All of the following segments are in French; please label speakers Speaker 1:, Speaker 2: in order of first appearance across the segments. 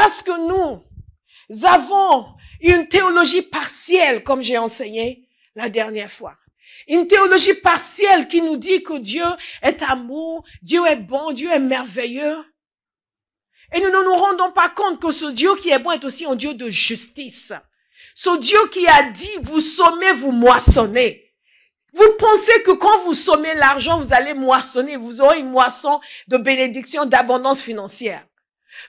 Speaker 1: parce que nous avons une théologie partielle, comme j'ai enseigné la dernière fois. Une théologie partielle qui nous dit que Dieu est amour, Dieu est bon, Dieu est merveilleux. Et nous ne nous rendons pas compte que ce Dieu qui est bon est aussi un Dieu de justice. Ce Dieu qui a dit, vous sommez, vous moissonnez. Vous pensez que quand vous sommez l'argent, vous allez moissonner, vous aurez une moisson de bénédiction, d'abondance financière.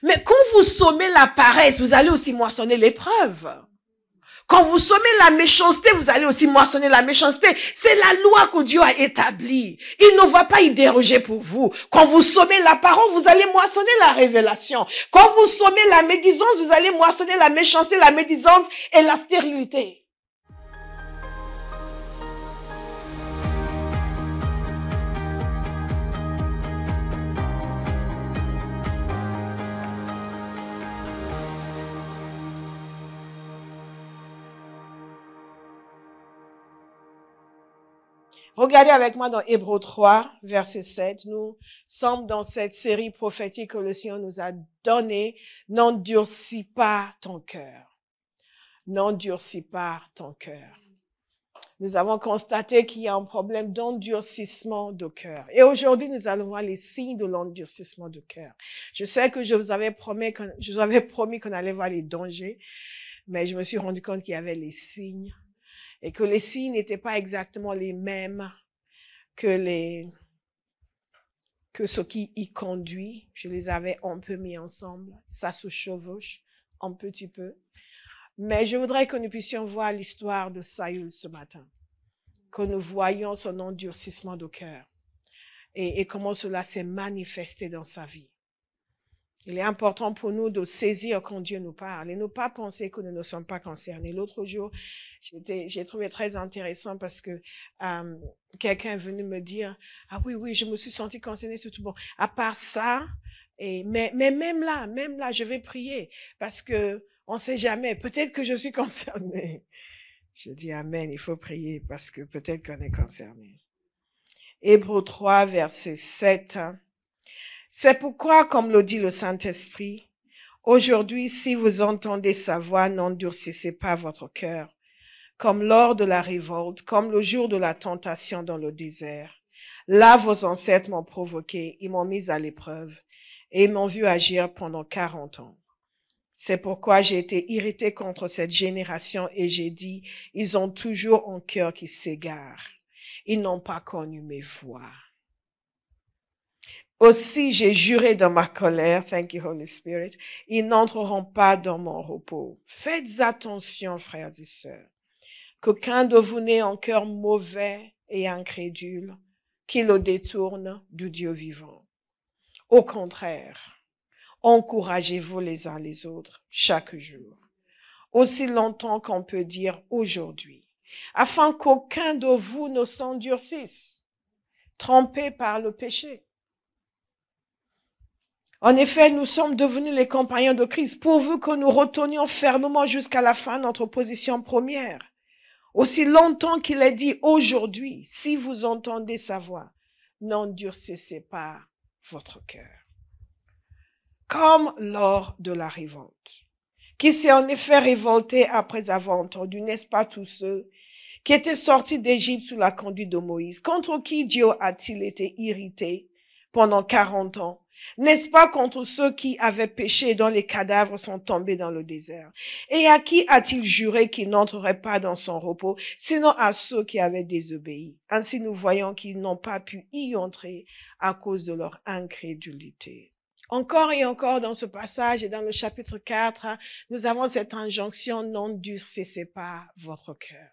Speaker 1: Mais quand vous sommez la paresse, vous allez aussi moissonner l'épreuve. Quand vous sommez la méchanceté, vous allez aussi moissonner la méchanceté. C'est la loi que Dieu a établie. Il ne va pas y déroger pour vous. Quand vous sommez la parole, vous allez moissonner la révélation. Quand vous sommez la médisance, vous allez moissonner la méchanceté, la médisance et la stérilité. Regardez avec moi dans Hébreux 3, verset 7. Nous sommes dans cette série prophétique que le Seigneur nous a donnée. N'endurcis pas ton cœur. N'endurcis pas ton cœur. Nous avons constaté qu'il y a un problème d'endurcissement de cœur. Et aujourd'hui, nous allons voir les signes de l'endurcissement de cœur. Je sais que je vous avais promis qu'on allait voir les dangers, mais je me suis rendu compte qu'il y avait les signes. Et que les signes n'étaient pas exactement les mêmes que ce qui y conduit. Je les avais un peu mis ensemble. Ça se chevauche un petit peu. Mais je voudrais que nous puissions voir l'histoire de Saül ce matin. Que nous voyions son endurcissement de cœur. Et comment cela s'est manifesté dans sa vie. Il est important pour nous de saisir quand Dieu nous parle et ne pas penser que nous ne sommes pas concernés. L'autre jour, j'ai trouvé très intéressant parce que quelqu'un est venu me dire, ah oui, je me suis sentie concernée surtout. Bon, à part ça, mais même là, je vais prier parce que on sait jamais. Peut-être que je suis concernée. Je dis amen, il faut prier parce que peut-être qu'on est concerné. Hébreux 3, verset 7. C'est pourquoi, comme le dit le Saint-Esprit, aujourd'hui, si vous entendez sa voix, n'endurcissez pas votre cœur, comme lors de la révolte, comme le jour de la tentation dans le désert. Là, vos ancêtres m'ont provoqué, ils m'ont mis à l'épreuve, et ils m'ont vu agir pendant 40 ans. C'est pourquoi j'ai été irrité contre cette génération et j'ai dit, ils ont toujours un cœur qui s'égare. Ils n'ont pas connu mes voies. Aussi, j'ai juré dans ma colère, thank you Holy Spirit, ils n'entreront pas dans mon repos. Faites attention, frères et sœurs, qu'aucun de vous n'ait un cœur mauvais et incrédule, qui le détourne du Dieu vivant. Au contraire, encouragez-vous les uns les autres chaque jour, aussi longtemps qu'on peut dire aujourd'hui, afin qu'aucun de vous ne s'endurcisse, trompé par le péché. En effet, nous sommes devenus les compagnons de Christ, pourvu que nous retenions fermement jusqu'à la fin notre position première. Aussi longtemps qu'il est dit aujourd'hui, si vous entendez sa voix, n'endurcissez pas votre cœur. Comme lors de la révolte, qui s'est en effet révolté après avoir entendu, n'est-ce pas tous ceux qui étaient sortis d'Égypte sous la conduite de Moïse, contre qui Dieu a-t-il été irrité pendant 40 ans? N'est-ce pas contre ceux qui avaient péché et dont les cadavres sont tombés dans le désert? Et à qui a-t-il juré qu'il n'entrerait pas dans son repos, sinon à ceux qui avaient désobéi? Ainsi nous voyons qu'ils n'ont pas pu y entrer à cause de leur incrédulité. Encore et encore dans ce passage et dans le chapitre 4, nous avons cette injonction, n'endurcissez pas votre cœur.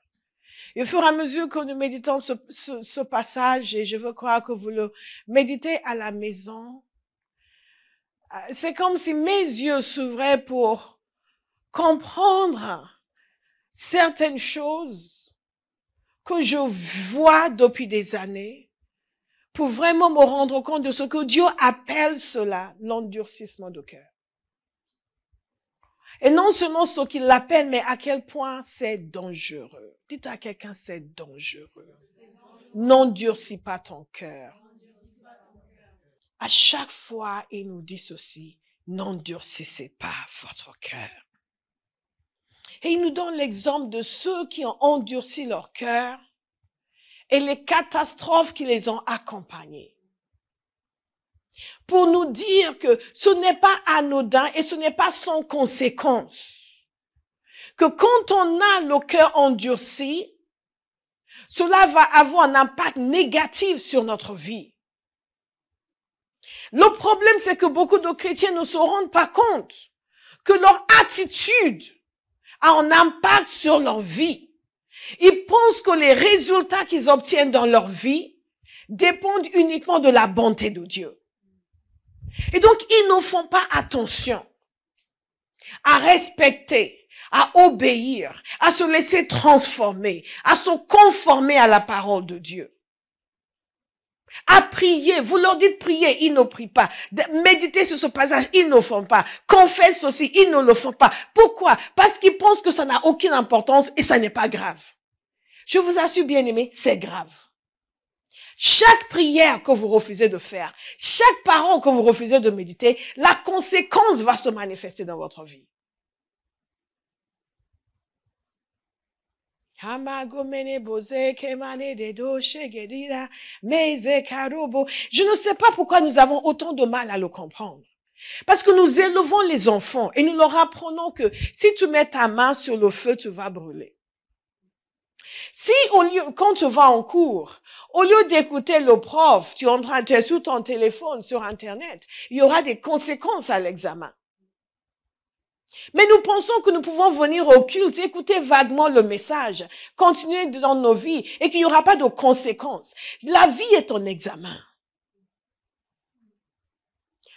Speaker 1: Et au fur et à mesure que nous méditons ce passage, et je veux croire que vous le méditez à la maison, c'est comme si mes yeux s'ouvraient pour comprendre certaines choses que je vois depuis des années, pour vraiment me rendre compte de ce que Dieu appelle cela, l'endurcissement de cœur. Et non seulement ce qu'il appelle, mais à quel point c'est dangereux. Dites à quelqu'un, c'est dangereux. N'endurcis pas ton cœur. À chaque fois, il nous dit ceci, n'endurcissez pas votre cœur. Et il nous donne l'exemple de ceux qui ont endurci leur cœur et les catastrophes qui les ont accompagnés. Pour nous dire que ce n'est pas anodin et ce n'est pas sans conséquence. Que quand on a le cœur endurci, cela va avoir un impact négatif sur notre vie. Le problème, c'est que beaucoup de chrétiens ne se rendent pas compte que leur attitude a un impact sur leur vie. Ils pensent que les résultats qu'ils obtiennent dans leur vie dépendent uniquement de la bonté de Dieu. Et donc, ils ne font pas attention à respecter, à obéir, à se laisser transformer, à se conformer à la parole de Dieu. À prier, vous leur dites prier, ils ne prient pas. Méditer sur ce passage, ils ne le font pas. Confesse aussi, ils ne le font pas. Pourquoi? Parce qu'ils pensent que ça n'a aucune importance et ça n'est pas grave. Je vous assure, bien-aimés, c'est grave. Chaque prière que vous refusez de faire, chaque parole que vous refusez de méditer, la conséquence va se manifester dans votre vie. Je ne sais pas pourquoi nous avons autant de mal à le comprendre. Parce que nous élevons les enfants et nous leur apprenons que si tu mets ta main sur le feu, tu vas brûler. Si quand tu vas en cours, au lieu d'écouter le prof, tu es sur ton téléphone, sur Internet, il y aura des conséquences à l'examen. Mais nous pensons que nous pouvons venir au culte, écouter vaguement le message, continuer dans nos vies et qu'il n'y aura pas de conséquences. La vie est un examen.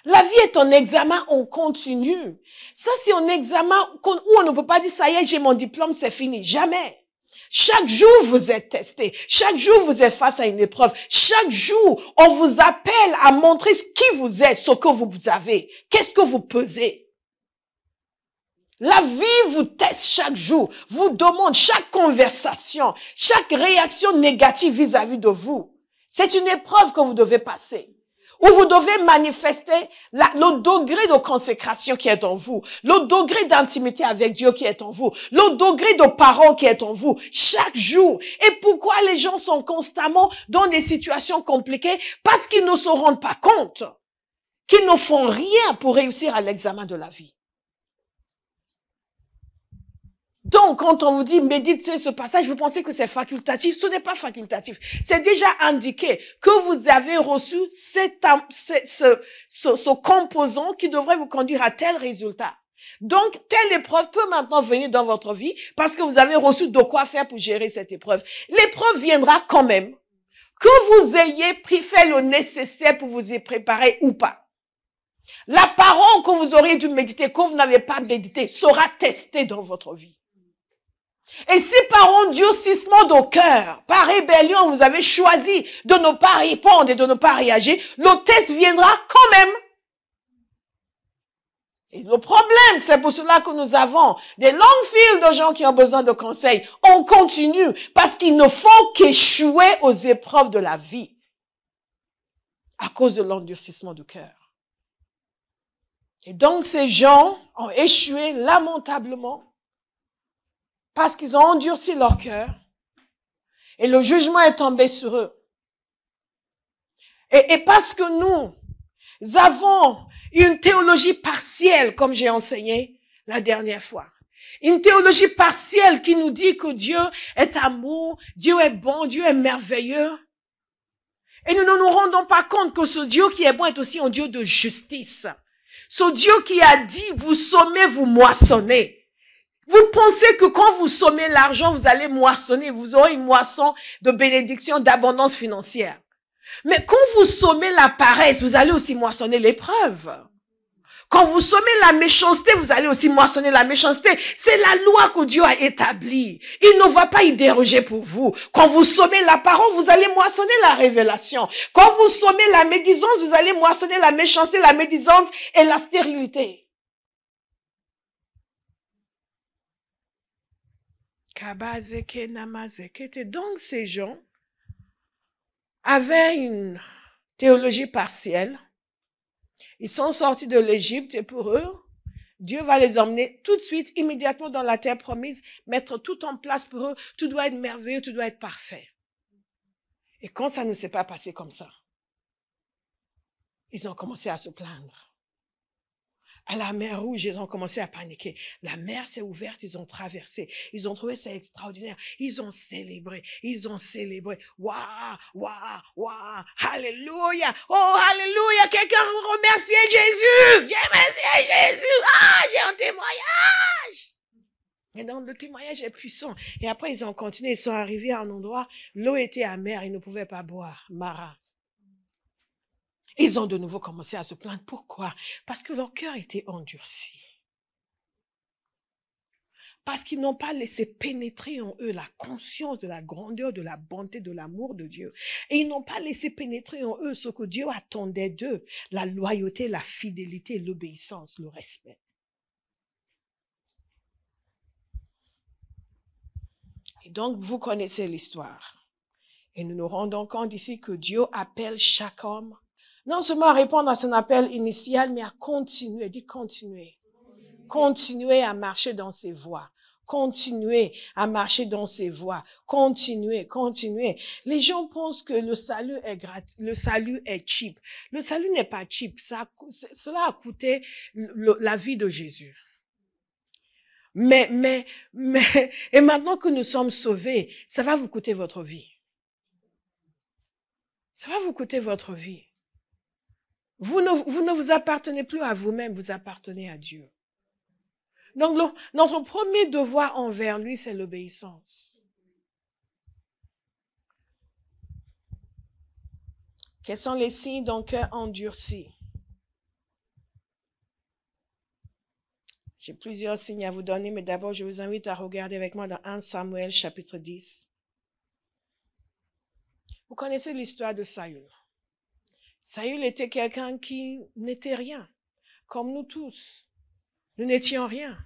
Speaker 1: La vie est un examen, on continue. Ça, c'est un examen où on ne peut pas dire, ça y est, j'ai mon diplôme, c'est fini. Jamais. Chaque jour, vous êtes testé. Chaque jour, vous êtes face à une épreuve. Chaque jour, on vous appelle à montrer qui vous êtes, ce que vous avez. Qu'est-ce que vous pesez? La vie vous teste chaque jour, vous demande chaque conversation, chaque réaction négative vis-à-vis de vous. C'est une épreuve que vous devez passer, où vous devez manifester le degré de consécration qui est en vous, le degré d'intimité avec Dieu qui est en vous, le degré de parole qui est en vous, chaque jour. Et pourquoi les gens sont constamment dans des situations compliquées? Parce qu'ils ne se rendent pas compte qu'ils ne font rien pour réussir à l'examen de la vie. Donc, quand on vous dit méditez ce passage, vous pensez que c'est facultatif. Ce n'est pas facultatif. C'est déjà indiqué que vous avez reçu ce composant qui devrait vous conduire à tel résultat. Donc, telle épreuve peut maintenant venir dans votre vie parce que vous avez reçu de quoi faire pour gérer cette épreuve. L'épreuve viendra quand même. Que vous ayez fait le nécessaire pour vous y préparer ou pas. La parole que vous auriez dû méditer, que vous n'avez pas médité, sera testée dans votre vie. Et si par endurcissement de cœur, par rébellion, vous avez choisi de ne pas répondre et de ne pas réagir, le test viendra quand même. Et le problème, c'est pour cela que nous avons des longues files de gens qui ont besoin de conseils. On continue parce qu'ils ne font qu'échouer aux épreuves de la vie à cause de l'endurcissement du cœur. Et donc ces gens ont échoué lamentablement parce qu'ils ont endurci leur cœur et le jugement est tombé sur eux. Et parce que nous avons une théologie partielle, comme j'ai enseigné la dernière fois. Une théologie partielle qui nous dit que Dieu est amour, Dieu est bon, Dieu est merveilleux. Et nous ne nous rendons pas compte que ce Dieu qui est bon est aussi un Dieu de justice. Ce Dieu qui a dit, vous sommez, vous moissonnez. Vous pensez que quand vous sommez l'argent, vous allez moissonner, vous aurez une moisson de bénédiction, d'abondance financière. Mais quand vous sommez la paresse, vous allez aussi moissonner l'épreuve. Quand vous sommez la méchanceté, vous allez aussi moissonner la méchanceté. C'est la loi que Dieu a établie. Il ne va pas y déroger pour vous. Quand vous sommez la parole, vous allez moissonner la révélation. Quand vous sommez la médisance, vous allez moissonner la méchanceté, la médisance et la stérilité. Donc ces gens avaient une théologie partielle Ils sont sortis de l'Égypte et pour eux, Dieu va les emmener tout de suite, immédiatement dans la terre promise, mettre tout en place pour eux. Tout doit être merveilleux, tout doit être parfait. Et quand ça ne s'est pas passé comme ça, ils ont commencé à se plaindre. À la mer Rouge, ils ont commencé à paniquer. La mer s'est ouverte, ils ont traversé. Ils ont trouvé ça extraordinaire. Ils ont célébré. Ils ont célébré. Waouh, waouh, waouh. Alléluia. Oh, alléluia. Quelqu'un remercier Jésus. J'ai remercié Jésus. Ah, j'ai un témoignage. Et donc, le témoignage est puissant. Et après, ils ont continué. Ils sont arrivés à un endroit, l'eau était amère. Ils ne pouvaient pas boire. Mara. Ils ont de nouveau commencé à se plaindre. Pourquoi? Parce que leur cœur était endurci. Parce qu'ils n'ont pas laissé pénétrer en eux la conscience de la grandeur, de la bonté, de l'amour de Dieu. Et ils n'ont pas laissé pénétrer en eux ce que Dieu attendait d'eux, la loyauté, la fidélité, l'obéissance, le respect. Et donc, vous connaissez l'histoire. Et nous nous rendons compte ici que Dieu appelle chaque homme non seulement à répondre à son appel initial, mais à continuer, dit continuer. Continuer à marcher dans ses voies. Continuer à marcher dans ses voies. Continuer. Les gens pensent que le salut est gratuit, le salut est cheap. Le salut n'est pas cheap. Cela a coûté la vie de Jésus. Mais, et maintenant que nous sommes sauvés, ça va vous coûter votre vie. Ça va vous coûter votre vie. Vous ne vous appartenez plus à vous-même, vous appartenez à Dieu. Donc, notre premier devoir envers lui, c'est l'obéissance. Quels sont les signes d'un cœur endurci? J'ai plusieurs signes à vous donner, mais d'abord, je vous invite à regarder avec moi dans 1 Samuel, chapitre 10. Vous connaissez l'histoire de Saül. Saül était quelqu'un qui n'était rien, comme nous tous. Nous n'étions rien.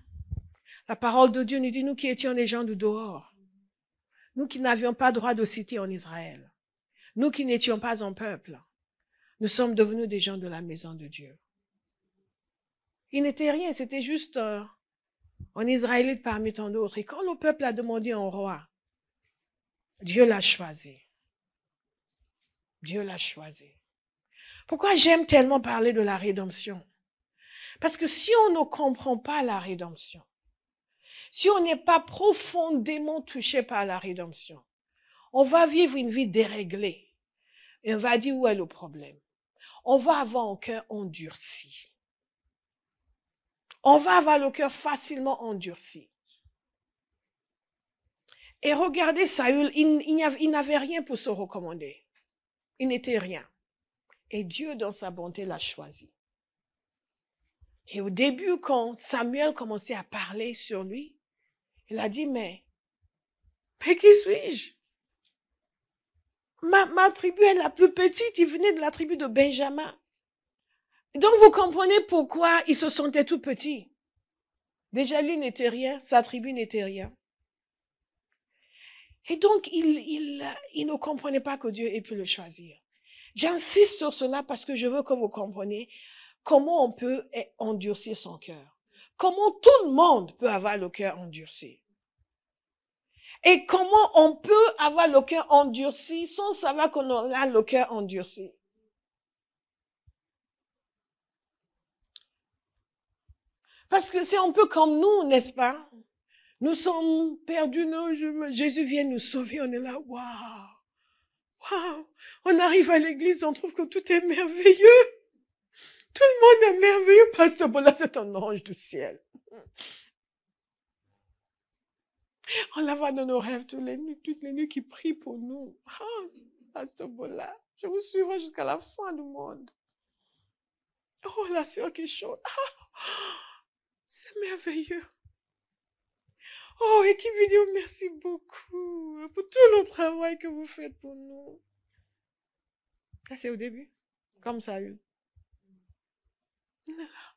Speaker 1: La parole de Dieu nous dit, nous qui étions des gens du dehors, nous qui n'avions pas droit de cité en Israël, nous qui n'étions pas un peuple, nous sommes devenus des gens de la maison de Dieu. Il n'était rien, c'était juste un Israélite parmi tant d'autres. Et quand le peuple a demandé un roi, Dieu l'a choisi. Dieu l'a choisi. Pourquoi j'aime tellement parler de la rédemption? Parce que si on ne comprend pas la rédemption, si on n'est pas profondément touché par la rédemption, on va vivre une vie déréglée. Et on va dire où est le problème. On va avoir un cœur endurci. On va avoir le cœur facilement endurci. Et regardez Saül, il n'avait rien pour se recommander. Il n'était rien. Et Dieu, dans sa bonté, l'a choisi. Et au début, quand Samuel commençait à parler sur lui, il a dit, mais qui suis-je? Ma tribu est la plus petite, il venait de la tribu de Benjamin. Donc vous comprenez pourquoi il se sentait tout petit. Déjà, lui n'était rien, sa tribu n'était rien. Et donc, il ne comprenait pas que Dieu ait pu le choisir. J'insiste sur cela parce que je veux que vous compreniez comment on peut endurcir son cœur. Comment tout le monde peut avoir le cœur endurci. Et comment on peut avoir le cœur endurci sans savoir qu'on a le cœur endurci. Parce que c'est un peu comme nous, n'est-ce pas? Nous sommes perdus, non, Jésus vient nous sauver, on est là, waouh, waouh. On arrive à l'église, on trouve que tout est merveilleux. Tout le monde est merveilleux, Pasteur Bola, c'est un ange du ciel. On la voit dans nos rêves toutes les nuits qui prie pour nous. Ah, Pasteur Bola, je vous suivrai jusqu'à la fin du monde. Oh, la sœur qui chante. Ah, c'est merveilleux. Oh, équipe vidéo, merci beaucoup pour tout le travail que vous faites pour nous. Ça, c'est au début, comme Saül.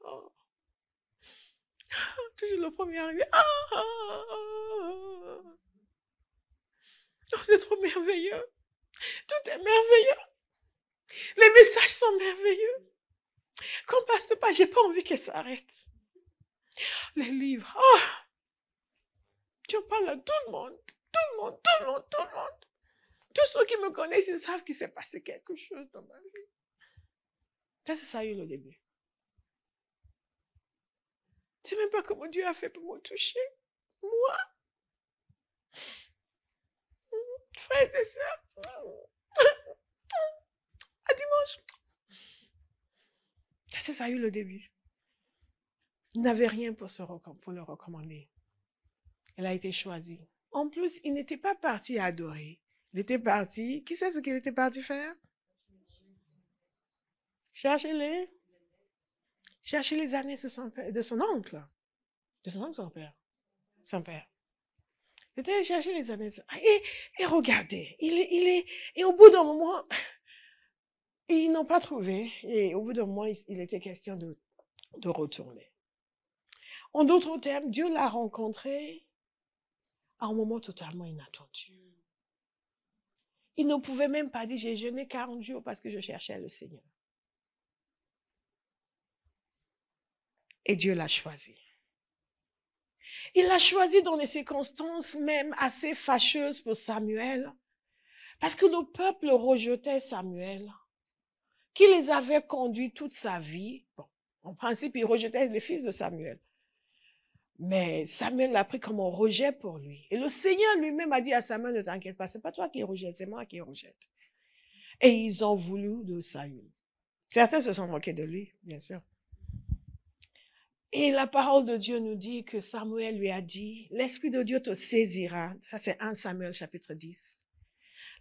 Speaker 1: Oh. Toujours le premier arrivé. Oh, c'est trop merveilleux. Tout est merveilleux. Les messages sont merveilleux. Qu'on passe pas, j'ai pas envie qu'elle s'arrête. Les livres, oh, tu en parles à tout le monde, tout le monde, tout le monde, tout le monde. Tous ceux qui me connaissent, ils savent qu'il s'est passé quelque chose dans ma vie. Ça, c'est ça a eu le début. Je ne sais même pas comment Dieu a fait pour me toucher. Moi. Frères et sœurs. À dimanche. Ça a eu le début. Il n'avait rien pour le recommander. Elle a été choisie. En plus, il n'était pas parti adorer. Il était parti. Qui sait ce qu'il était parti faire? Chercher les années de son oncle. De son oncle, son père. Son père. Il était allé chercher les années. Et regardez, et au bout d'un moment, ils n'ont pas trouvé. Et au bout d'un moment, il était question de retourner. En d'autres termes, Dieu l'a rencontré à un moment totalement inattendu. Il ne pouvait même pas dire, j'ai jeûné 40 jours parce que je cherchais le Seigneur. Et Dieu l'a choisi. Il l'a choisi dans des circonstances même assez fâcheuses pour Samuel, parce que le peuple rejetait Samuel, qui les avait conduits toute sa vie. Bon, en principe, il rejetait les fils de Samuel. Mais Samuel l'a pris comme un rejet pour lui. Et le Seigneur lui-même a dit à Samuel, ne t'inquiète pas, c'est pas toi qui rejette, c'est moi qui rejette. Et ils ont voulu de Saül. Certains se sont moqués de lui, bien sûr. Et la parole de Dieu nous dit que Samuel lui a dit, l'Esprit de Dieu te saisira. Ça, c'est 1 Samuel chapitre 10.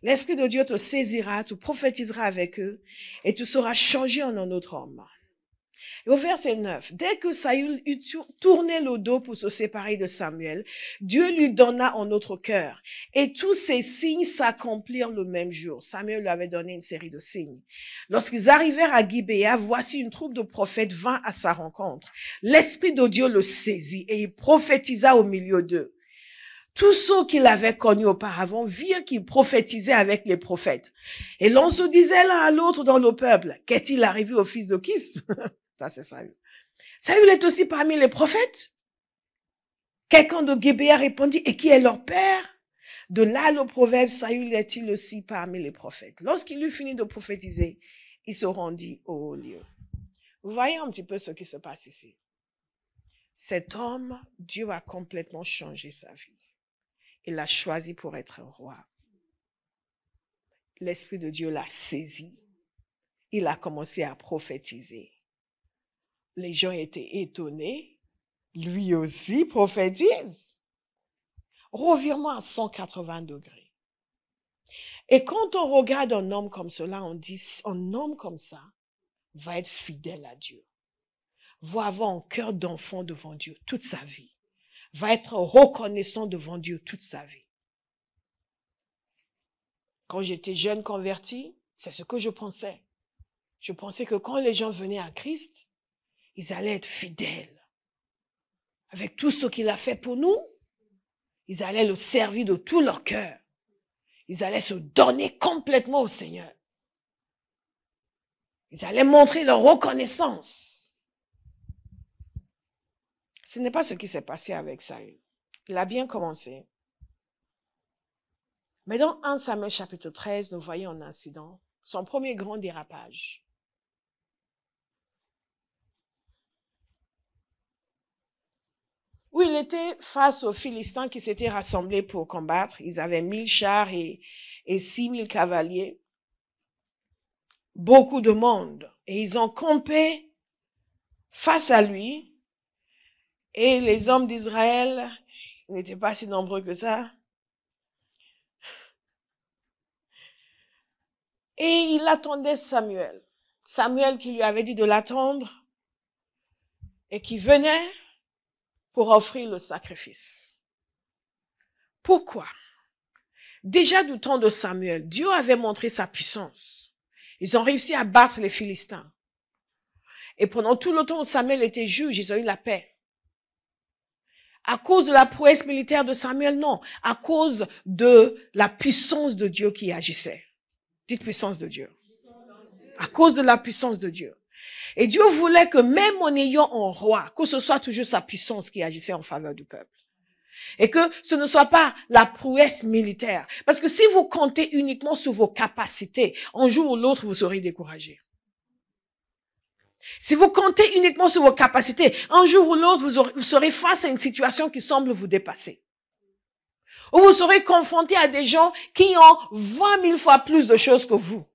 Speaker 1: L'Esprit de Dieu te saisira, tu prophétiseras avec eux et tu seras changé en un autre homme. Et au verset 9, dès que Saül eut tourné le dos pour se séparer de Samuel, Dieu lui donna un autre cœur. Et tous ces signes s'accomplirent le même jour. Samuel lui avait donné une série de signes. Lorsqu'ils arrivèrent à Gibéa, voici une troupe de prophètes vint à sa rencontre. L'Esprit de Dieu le saisit et il prophétisa au milieu d'eux. Tous ceux qui l'avaient connu auparavant virent qu'il prophétisait avec les prophètes. Et l'on se disait l'un à l'autre dans le peuple, qu'est-il arrivé au fils de Kis? Ça, c'est Saül. Saül est aussi parmi les prophètes. Quelqu'un de Gibéa répondit, et qui est leur père? De là, le proverbe, Saül est-il aussi parmi les prophètes? Lorsqu'il eut fini de prophétiser, il se rendit au haut lieu. Vous voyez un petit peu ce qui se passe ici. Cet homme, Dieu a complètement changé sa vie. Il l'a choisi pour être roi. L'Esprit de Dieu l'a saisi. Il a commencé à prophétiser. Les gens étaient étonnés. Lui aussi prophétise. Revirement à 180 degrés. Et quand on regarde un homme comme cela, on dit, un homme comme ça va être fidèle à Dieu. Va avoir un cœur d'enfant devant Dieu toute sa vie. Va être reconnaissant devant Dieu toute sa vie. Quand j'étais jeune converti, c'est ce que je pensais. Je pensais que quand les gens venaient à Christ, ils allaient être fidèles. Avec tout ce qu'il a fait pour nous, ils allaient le servir de tout leur cœur. Ils allaient se donner complètement au Seigneur. Ils allaient montrer leur reconnaissance. Ce n'est pas ce qui s'est passé avec Saül. Il a bien commencé. Mais dans 1 Samuel chapitre 13, nous voyons un incident, son premier grand dérapage. Où il était face aux Philistins qui s'étaient rassemblés pour combattre. Ils avaient 1000 chars et 6000 cavaliers. Beaucoup de monde. Et ils ont campé face à lui. Et les hommes d'Israël n'étaient pas si nombreux que ça. Et il attendait Samuel. Samuel qui lui avait dit de l'attendre et qui venait pour offrir le sacrifice. Pourquoi? Déjà du temps de Samuel, Dieu avait montré sa puissance. Ils ont réussi à battre les Philistins. Et pendant tout le temps où Samuel était juge, ils ont eu la paix. À cause de la prouesse militaire de Samuel, non. À cause de la puissance de Dieu qui agissait. Dites puissance de Dieu. À cause de la puissance de Dieu. Et Dieu voulait que même en ayant un roi, que ce soit toujours sa puissance qui agissait en faveur du peuple. Et que ce ne soit pas la prouesse militaire. Parce que si vous comptez uniquement sur vos capacités, un jour ou l'autre, vous serez découragé. Si vous comptez uniquement sur vos capacités, un jour ou l'autre, vous serez face à une situation qui semble vous dépasser. Ou vous serez confronté à des gens qui ont 20 000 fois plus de choses que vous.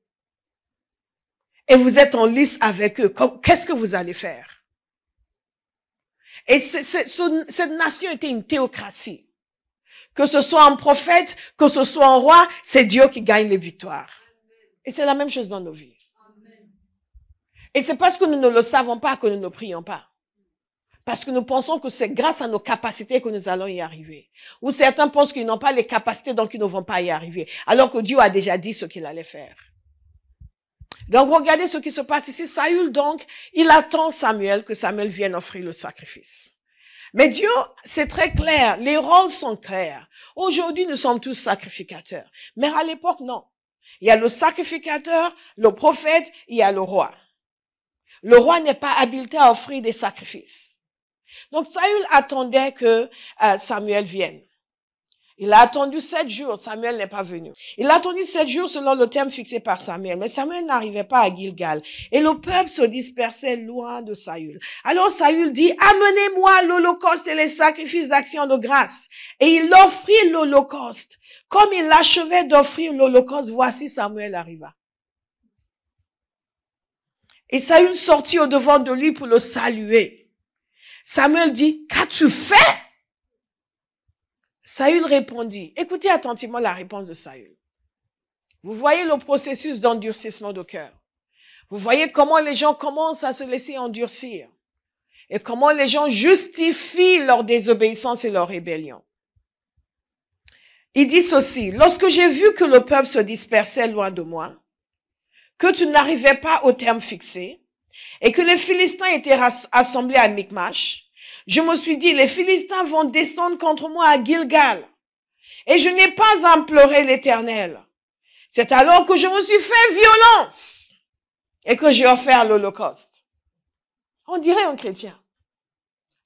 Speaker 1: Et vous êtes en lice avec eux. Qu'est-ce que vous allez faire? Et cette nation était une théocratie. Que ce soit un prophète, que ce soit un roi, c'est Dieu qui gagne les victoires. Et c'est la même chose dans nos vies. Et c'est parce que nous ne le savons pas que nous ne prions pas. Parce que nous pensons que c'est grâce à nos capacités que nous allons y arriver. Ou certains pensent qu'ils n'ont pas les capacités, donc ils ne vont pas y arriver. Alors que Dieu a déjà dit ce qu'il allait faire. Donc regardez ce qui se passe ici. Saül donc, il attend Samuel, que Samuel vienne offrir le sacrifice. Mais Dieu, c'est très clair. Les rôles sont clairs. Aujourd'hui, nous sommes tous sacrificateurs. Mais à l'époque, non. Il y a le sacrificateur, le prophète, il y a le roi. Le roi n'est pas habilité à offrir des sacrifices. Donc Saül attendait que Samuel vienne. Il a attendu 7 jours, Samuel n'est pas venu. Il a attendu 7 jours selon le terme fixé par Samuel, mais Samuel n'arrivait pas à Gilgal. Et le peuple se dispersait loin de Saül. Alors Saül dit, amenez-moi l'holocauste et les sacrifices d'action de grâce. Et il offrit l'holocauste. Comme il achevait d'offrir l'holocauste, voici Samuel arriva. Et Saül sortit au-devant de lui pour le saluer. Samuel dit, qu'as-tu fait? Saül répondit, écoutez attentivement la réponse de Saül. Vous voyez le processus d'endurcissement de cœur. Vous voyez comment les gens commencent à se laisser endurcir. Et comment les gens justifient leur désobéissance et leur rébellion. Il dit ceci, lorsque j'ai vu que le peuple se dispersait loin de moi, que tu n'arrivais pas au terme fixé, et que les Philistins étaient assemblés à Michmash, je me suis dit, les Philistins vont descendre contre moi à Gilgal. Et je n'ai pas imploré l'Éternel. C'est alors que je me suis fait violence et que j'ai offert l'Holocauste. On dirait un chrétien.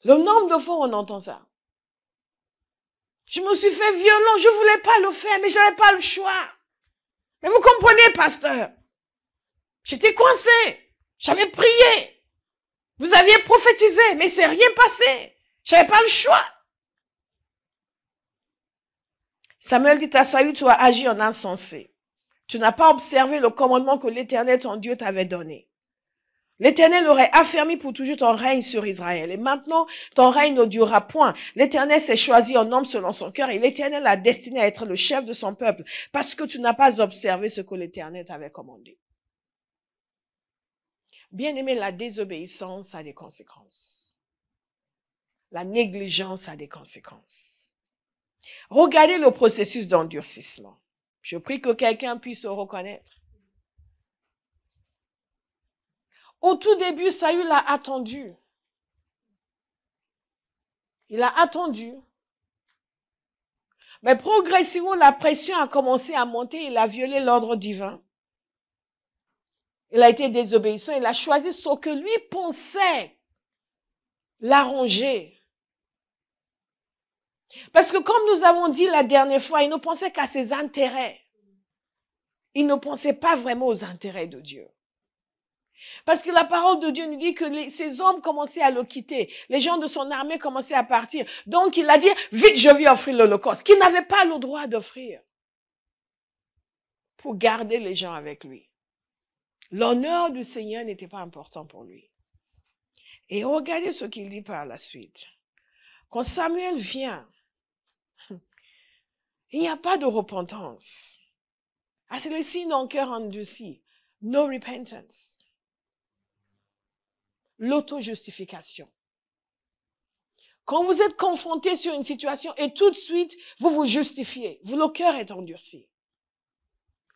Speaker 1: Le nombre de fois on entend ça. Je me suis fait violence, je voulais pas le faire, mais j'avais pas le choix. Mais vous comprenez, pasteur? J'étais coincé. J'avais prié. Vous aviez prophétisé, mais c'est rien passé. J'avais pas le choix. Samuel dit à Saül, tu as agi en insensé. Tu n'as pas observé le commandement que l'Éternel, ton Dieu, t'avait donné. L'Éternel aurait affermi pour toujours ton règne sur Israël. Et maintenant, ton règne ne durera point. L'Éternel s'est choisi un homme selon son cœur et l'Éternel l'a destiné à être le chef de son peuple parce que tu n'as pas observé ce que l'Éternel t'avait commandé. Bien-aimé, la désobéissance a des conséquences. La négligence a des conséquences. Regardez le processus d'endurcissement. Je prie que quelqu'un puisse se reconnaître. Au tout début, Saül a attendu. Il a attendu. Mais progressivement, la pression a commencé à monter. Il a violé l'ordre divin. Il a été désobéissant. Il a choisi ce que lui pensait l'arranger. Parce que comme nous avons dit la dernière fois, il ne pensait qu'à ses intérêts. Il ne pensait pas vraiment aux intérêts de Dieu. Parce que la parole de Dieu nous dit que ces hommes commençaient à le quitter. Les gens de son armée commençaient à partir. Donc il a dit, vite, je vais offrir l'Holocauste, qu'il n'avait pas le droit d'offrir. Pour garder les gens avec lui. L'honneur du Seigneur n'était pas important pour lui. Et regardez ce qu'il dit par la suite. Quand Samuel vient, il n'y a pas de repentance. Ah, c'est le signe d'un cœur endurci. No repentance. L'auto-justification. Quand vous êtes confronté sur une situation et tout de suite, vous vous justifiez, le cœur est endurci.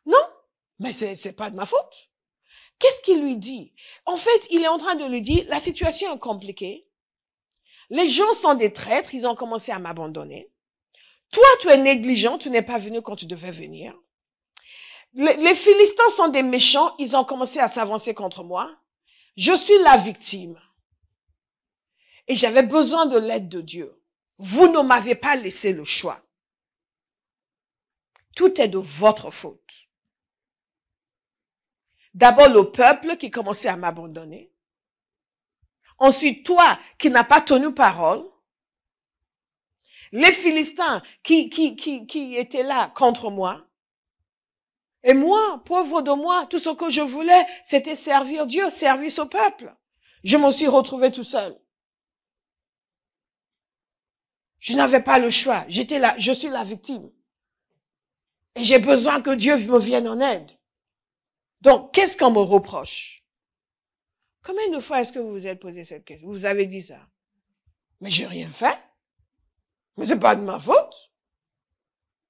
Speaker 1: Non, mais c'est pas de ma faute. Qu'est-ce qu'il lui dit? En fait, il est en train de lui dire, la situation est compliquée. Les gens sont des traîtres, ils ont commencé à m'abandonner. Toi, tu es négligent, tu n'es pas venu quand tu devais venir. Les Philistins sont des méchants, ils ont commencé à s'avancer contre moi. Je suis la victime. Et j'avais besoin de l'aide de Dieu. Vous ne m'avez pas laissé le choix. Tout est de votre faute. D'abord le peuple qui commençait à m'abandonner. Ensuite, toi qui n'as pas tenu parole. Les Philistins qui étaient là contre moi. Et moi, pauvre de moi, tout ce que je voulais, c'était servir Dieu, service au peuple. Je me suis retrouvé tout seul. Je n'avais pas le choix. J'étais là, je suis la victime. Et j'ai besoin que Dieu me vienne en aide. Donc, qu'est-ce qu'on me reproche? Combien de fois est-ce que vous vous êtes posé cette question? Vous avez dit ça. Mais j'ai rien fait. Mais c'est pas de ma faute.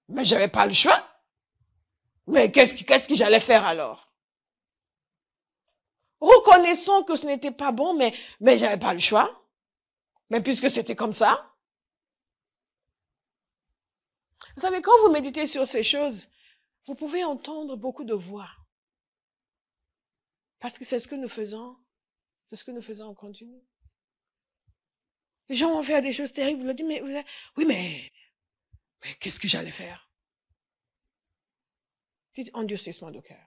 Speaker 1: Mais j'avais pas le choix. Mais qu'est-ce que j'allais faire alors? Reconnaissons que ce n'était pas bon, mais j'avais pas le choix. Mais puisque c'était comme ça. Vous savez, quand vous méditez sur ces choses, vous pouvez entendre beaucoup de voix. Parce que c'est ce que nous faisons. C'est ce que nous faisons en continu. Les gens vont faire des choses terribles. Vous leur dites, oui, mais qu'est-ce que j'allais faire? Dites endurcissement de cœur.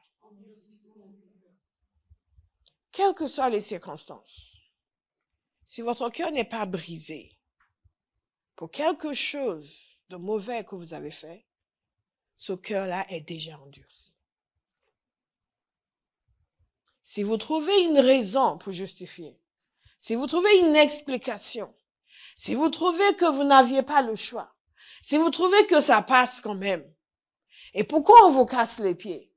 Speaker 1: Quelles que soient les circonstances, si votre cœur n'est pas brisé pour quelque chose de mauvais que vous avez fait, ce cœur-là est déjà endurci. Si vous trouvez une raison pour justifier, si vous trouvez une explication, si vous trouvez que vous n'aviez pas le choix, si vous trouvez que ça passe quand même, et pourquoi on vous casse les pieds?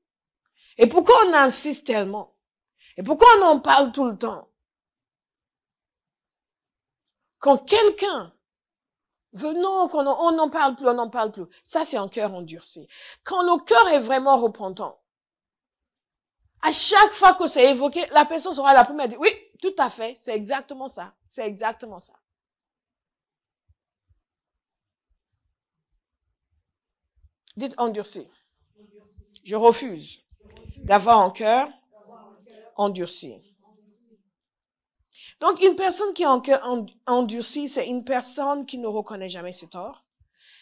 Speaker 1: Et pourquoi on insiste tellement? Et pourquoi on en parle tout le temps? Quand quelqu'un veut, non, on n'en parle plus, on n'en parle plus. Ça, c'est un cœur endurci. Quand le cœur est vraiment repentant, à chaque fois que c'est évoqué, la personne sera la première à dire, oui, tout à fait, c'est exactement ça. C'est exactement ça. Dites endurci. Je refuse d'avoir un cœur endurci. Donc, une personne qui a un cœur endurci, c'est une personne qui ne reconnaît jamais ses torts.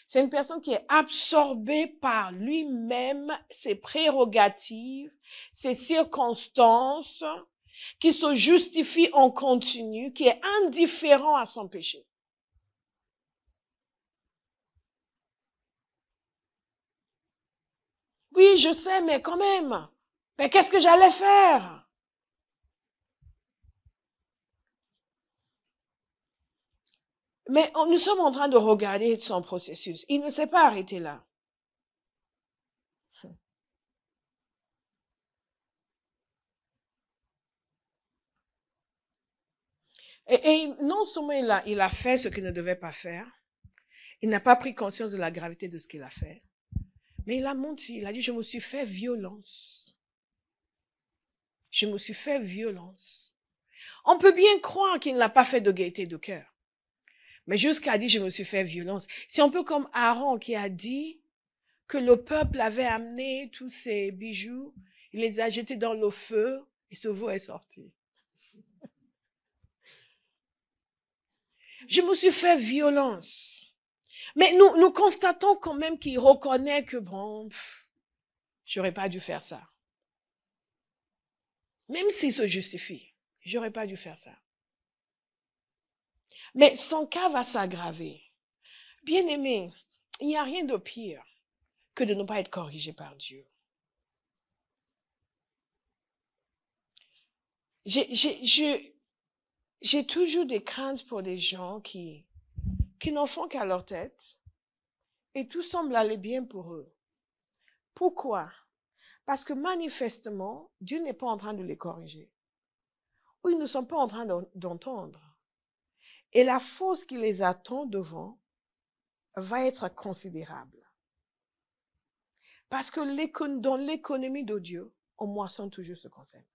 Speaker 1: C'est une personne qui est absorbée par lui-même, ses prérogatives, ses circonstances, qui se justifie en continu, qui est indifférent à son péché. Oui, je sais, mais quand même. Mais qu'est-ce que j'allais faire? Mais nous sommes en train de regarder son processus. Il ne s'est pas arrêté là. Et non seulement il a fait ce qu'il ne devait pas faire, il n'a pas pris conscience de la gravité de ce qu'il a fait, mais il a menti. Il a dit, je me suis fait violence. Je me suis fait violence. On peut bien croire qu'il ne l'a pas fait de gaieté de cœur. Mais jusqu'à dire, je me suis fait violence. C'est un peu comme Aaron qui a dit que le peuple avait amené tous ses bijoux, il les a jetés dans le feu et ce veau est sorti. Je me suis fait violence. Mais nous constatons quand même qu'il reconnaît que bon, j'aurais pas dû faire ça. Même s'il se justifie, j'aurais pas dû faire ça. Mais son cas va s'aggraver. Bien aimé, il n'y a rien de pire que de ne pas être corrigé par Dieu. J'ai toujours des craintes pour des gens qui n'en font qu'à leur tête et tout semble aller bien pour eux. Pourquoi? Parce que manifestement, Dieu n'est pas en train de les corriger. Ou ils ne sont pas en train d'entendre. Et la force qui les attend devant va être considérable. Parce que dans l'économie de Dieu, on moissonne toujours ce qu'on sème.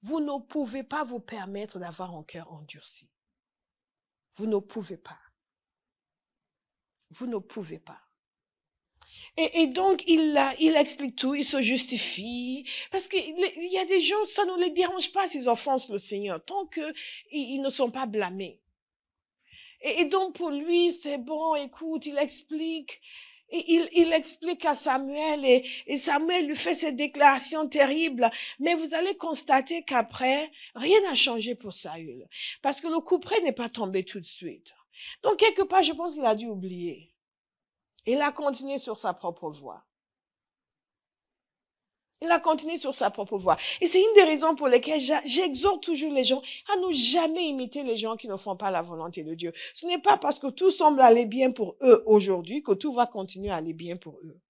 Speaker 1: Vous ne pouvez pas vous permettre d'avoir un cœur endurci. Vous ne pouvez pas. Vous ne pouvez pas. Et donc, il explique tout, il se justifie, parce qu'il y a des gens, ça ne les dérange pas s'ils offensent le Seigneur, tant que ils ne sont pas blâmés. Et donc, pour lui, c'est bon, écoute, il explique. Et il explique à Samuel et Samuel lui fait ces déclarations terribles. Mais vous allez constater qu'après, rien n'a changé pour Saül. Parce que le couperet n'est pas tombé tout de suite. Donc, quelque part, je pense qu'il a dû oublier. Il a continué sur sa propre voie. Il a continué sur sa propre voie. Et c'est une des raisons pour lesquelles j'exhorte toujours les gens à ne jamais imiter les gens qui ne font pas la volonté de Dieu. Ce n'est pas parce que tout semble aller bien pour eux aujourd'hui que tout va continuer à aller bien pour eux.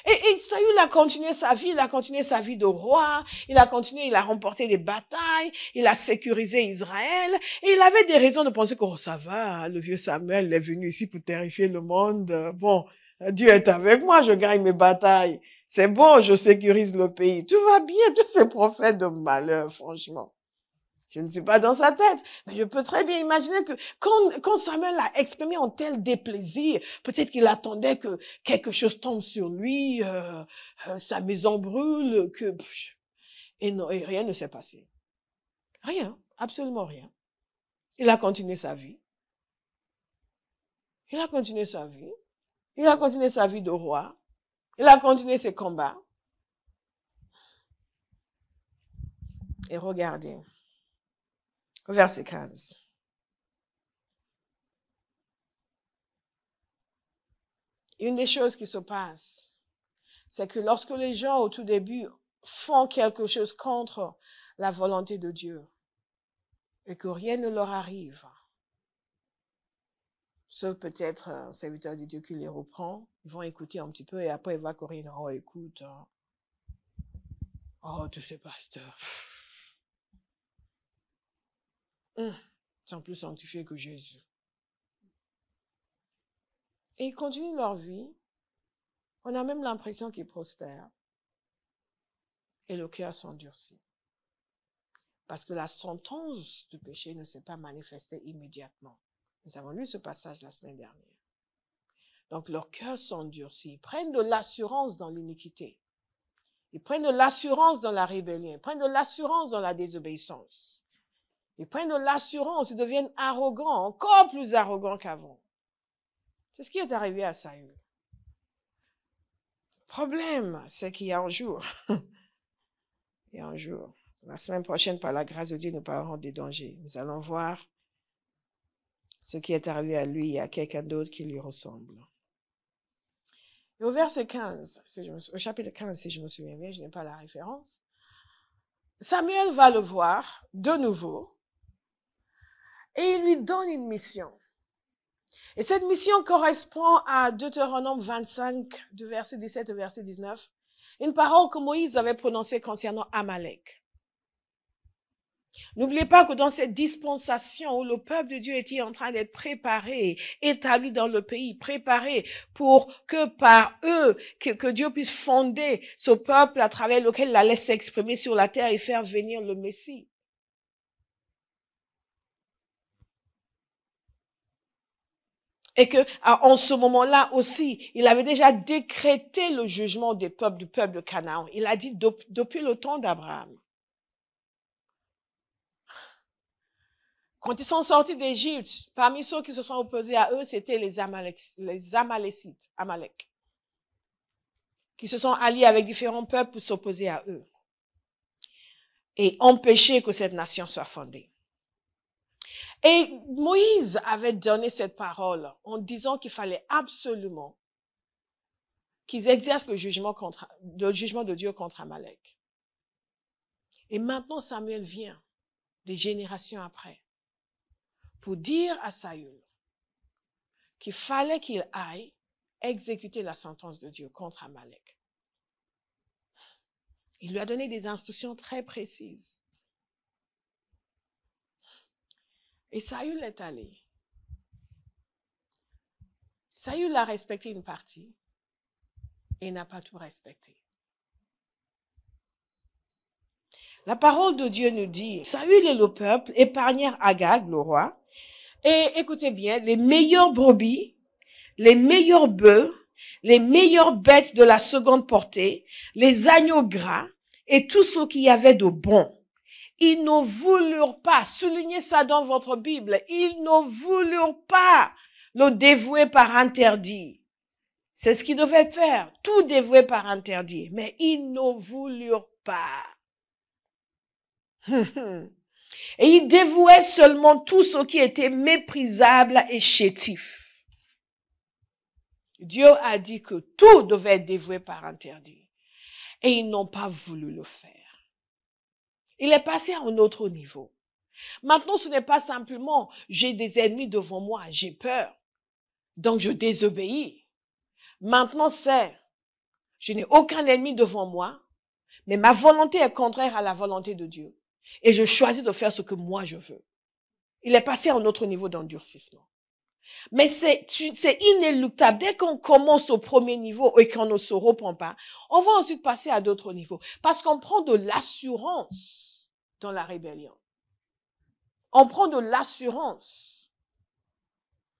Speaker 1: Et Saül a continué sa vie, il a continué sa vie de roi, il a continué, il a remporté des batailles, il a sécurisé Israël, et il avait des raisons de penser que oh, ça va, le vieux Samuel est venu ici pour terrifier le monde. Bon, Dieu est avec moi, je gagne mes batailles. C'est bon, je sécurise le pays. Tout va bien, tous ces prophètes de malheur, franchement. Je ne suis pas dans sa tête, mais je peux très bien imaginer que quand Samuel a exprimé un tel déplaisir, peut-être qu'il attendait que quelque chose tombe sur lui, sa maison brûle, et non, et rien ne s'est passé. Rien, absolument rien. Il a continué sa vie. Il a continué sa vie. Il a continué sa vie de roi. Il a continué ses combats. Et regardez, verset 15. Une des choses qui se passe, c'est que lorsque les gens au tout début font quelque chose contre la volonté de Dieu et que rien ne leur arrive, sauf peut-être un serviteur de Dieu qui les reprend, ils vont écouter un petit peu et après ils vont courir, oh écoute, oh tous ces pasteurs, sont plus sanctifiés que Jésus. Et ils continuent leur vie, on a même l'impression qu'ils prospèrent et le cœur s'endurcit. Parce que la sentence du péché ne s'est pas manifestée immédiatement. Nous avons lu ce passage la semaine dernière. Donc leur cœur s'endurcit. Ils prennent de l'assurance dans l'iniquité. Ils prennent de l'assurance dans la rébellion. Ils prennent de l'assurance dans la désobéissance. Ils prennent de l'assurance. Ils deviennent arrogants, encore plus arrogants qu'avant. C'est ce qui est arrivé à Saül. Le problème, c'est qu'il y a un jour, la semaine prochaine, par la grâce de Dieu, nous parlerons des dangers. Nous allons voir ce qui est arrivé à lui. Il y a quelqu'un d'autre qui lui ressemble. Et au verset 15, au chapitre 15, si je me souviens bien, je n'ai pas la référence, Samuel va le voir de nouveau et il lui donne une mission. Et cette mission correspond à Deutéronome 25, du verset 17 au verset 19, une parole que Moïse avait prononcée concernant Amalek. N'oubliez pas que dans cette dispensation où le peuple de Dieu était en train d'être préparé, établi dans le pays, préparé pour que par eux, que Dieu puisse fonder ce peuple à travers lequel il allait s'exprimer sur la terre et faire venir le Messie. Et que, en ce moment-là aussi, il avait déjà décrété le jugement du peuple de Canaan. Il a dit depuis le temps d'Abraham. Quand ils sont sortis d'Égypte, parmi ceux qui se sont opposés à eux, c'était les Amalécites, Amalek, qui se sont alliés avec différents peuples pour s'opposer à eux et empêcher que cette nation soit fondée. Et Moïse avait donné cette parole en disant qu'il fallait absolument qu'ils exercent le jugement de Dieu contre Amalek. Et maintenant, Samuel vient, des générations après, pour dire à Saül qu'il fallait qu'il aille exécuter la sentence de Dieu contre Amalek. Il lui a donné des instructions très précises. Et Saül est allé. Saül a respecté une partie et n'a pas tout respecté. La parole de Dieu nous dit, Saül et le peuple épargnèrent Agag, le roi, et écoutez bien, les meilleures brebis, les meilleurs bœufs, les meilleures bêtes de la seconde portée, les agneaux gras et tout ce qu'il y avait de bon. Ils ne voulurent pas, soulignez ça dans votre Bible, ils ne voulurent pas le dévouer par interdit. C'est ce qu'ils devaient faire, tout dévouer par interdit, mais ils ne voulurent pas. Et ils dévouaient seulement tout ce qui était méprisable et chétif. Dieu a dit que tout devait être dévoué par interdit. Et ils n'ont pas voulu le faire. Il est passé à un autre niveau. Maintenant, ce n'est pas simplement j'ai des ennemis devant moi, j'ai peur, donc je désobéis. Maintenant, c'est je n'ai aucun ennemi devant moi, mais ma volonté est contraire à la volonté de Dieu. Et je choisis de faire ce que moi je veux. Il est passé à un autre niveau d'endurcissement. Mais c'est inéluctable. Dès qu'on commence au premier niveau et qu'on ne se reprend pas, on va ensuite passer à d'autres niveaux. Parce qu'on prend de l'assurance dans la rébellion. On prend de l'assurance.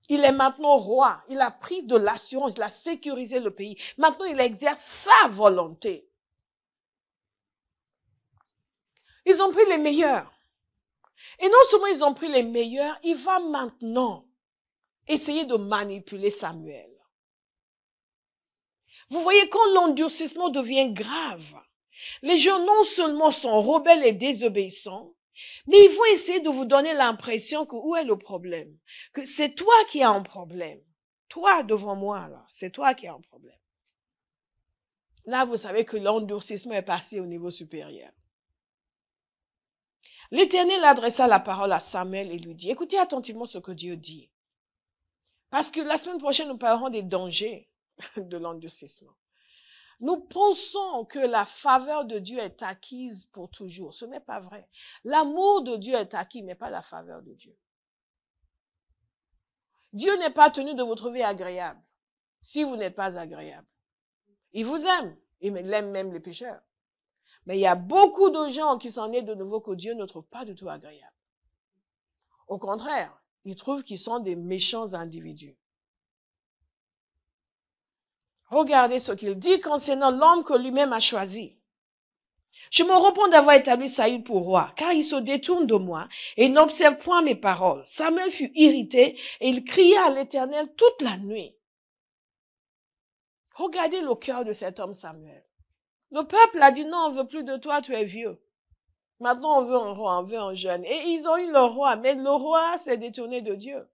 Speaker 1: Il est maintenant roi. Il a pris de l'assurance. Il a sécurisé le pays. Maintenant, il exerce sa volonté. Ils ont pris les meilleurs. Et non seulement ils ont pris les meilleurs, il va maintenant essayer de manipuler Samuel. Vous voyez, quand l'endurcissement devient grave, les gens non seulement sont rebelles et désobéissants, mais ils vont essayer de vous donner l'impression que où est le problème? Que c'est toi qui as un problème. Toi devant moi, là, c'est toi qui as un problème. Là, vous savez que l'endurcissement est passé au niveau supérieur. L'Éternel adressa la parole à Samuel et lui dit, écoutez attentivement ce que Dieu dit. Parce que la semaine prochaine, nous parlerons des dangers de l'endurcissement. Nous pensons que la faveur de Dieu est acquise pour toujours. Ce n'est pas vrai. L'amour de Dieu est acquis, mais pas la faveur de Dieu. Dieu n'est pas tenu de vous trouver agréable si vous n'êtes pas agréable. Il vous aime. Il aime même les pécheurs. Mais il y a beaucoup de gens qui sont nés de nouveau que Dieu ne trouve pas du tout agréable. Au contraire, il trouve qu'ils sont des méchants individus. Regardez ce qu'il dit concernant l'homme que lui-même a choisi. Je me repens d'avoir établi Saül pour roi, car il se détourne de moi et n'observe point mes paroles. Samuel fut irrité et il cria à l'Éternel toute la nuit. Regardez le cœur de cet homme Samuel. Le peuple a dit non, on veut plus de toi, tu es vieux. Maintenant, on veut un roi, on veut un jeune. Et ils ont eu le roi, mais le roi s'est détourné de Dieu.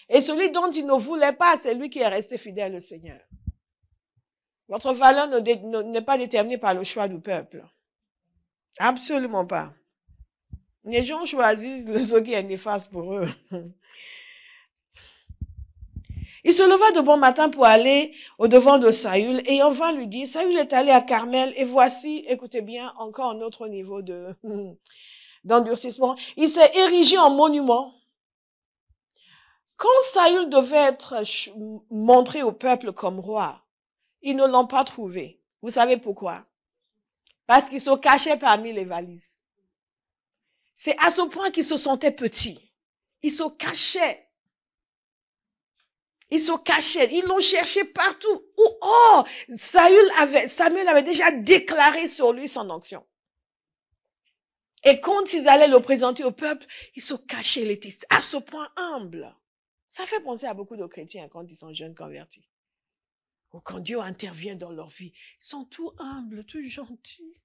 Speaker 1: Et celui dont ils ne voulaient pas, c'est lui qui est resté fidèle au Seigneur. Votre valeur n'est pas déterminée par le choix du peuple. Absolument pas. Les gens choisissent ce qui est néfaste pour eux. Il se leva de bon matin pour aller au devant de Saül et on va lui dire, Saül est allé à Carmel et voici, écoutez bien, encore un autre niveau d'endurcissement. Il s'est érigé en monument. Quand Saül devait être montré au peuple comme roi, ils ne l'ont pas trouvé. Vous savez pourquoi? Parce qu'il se cachait parmi les valises. C'est à ce point qu'il se sentait petit. Il se cachait. Ils se cachaient. Ils l'ont cherché partout. Oh, Samuel avait déjà déclaré sur lui son onction. Et quand ils allaient le présenter au peuple, ils se cachaient, il était à ce point humble. Ça fait penser à beaucoup de chrétiens quand ils sont jeunes convertis. Ou quand Dieu intervient dans leur vie, ils sont tout humbles, tout gentils.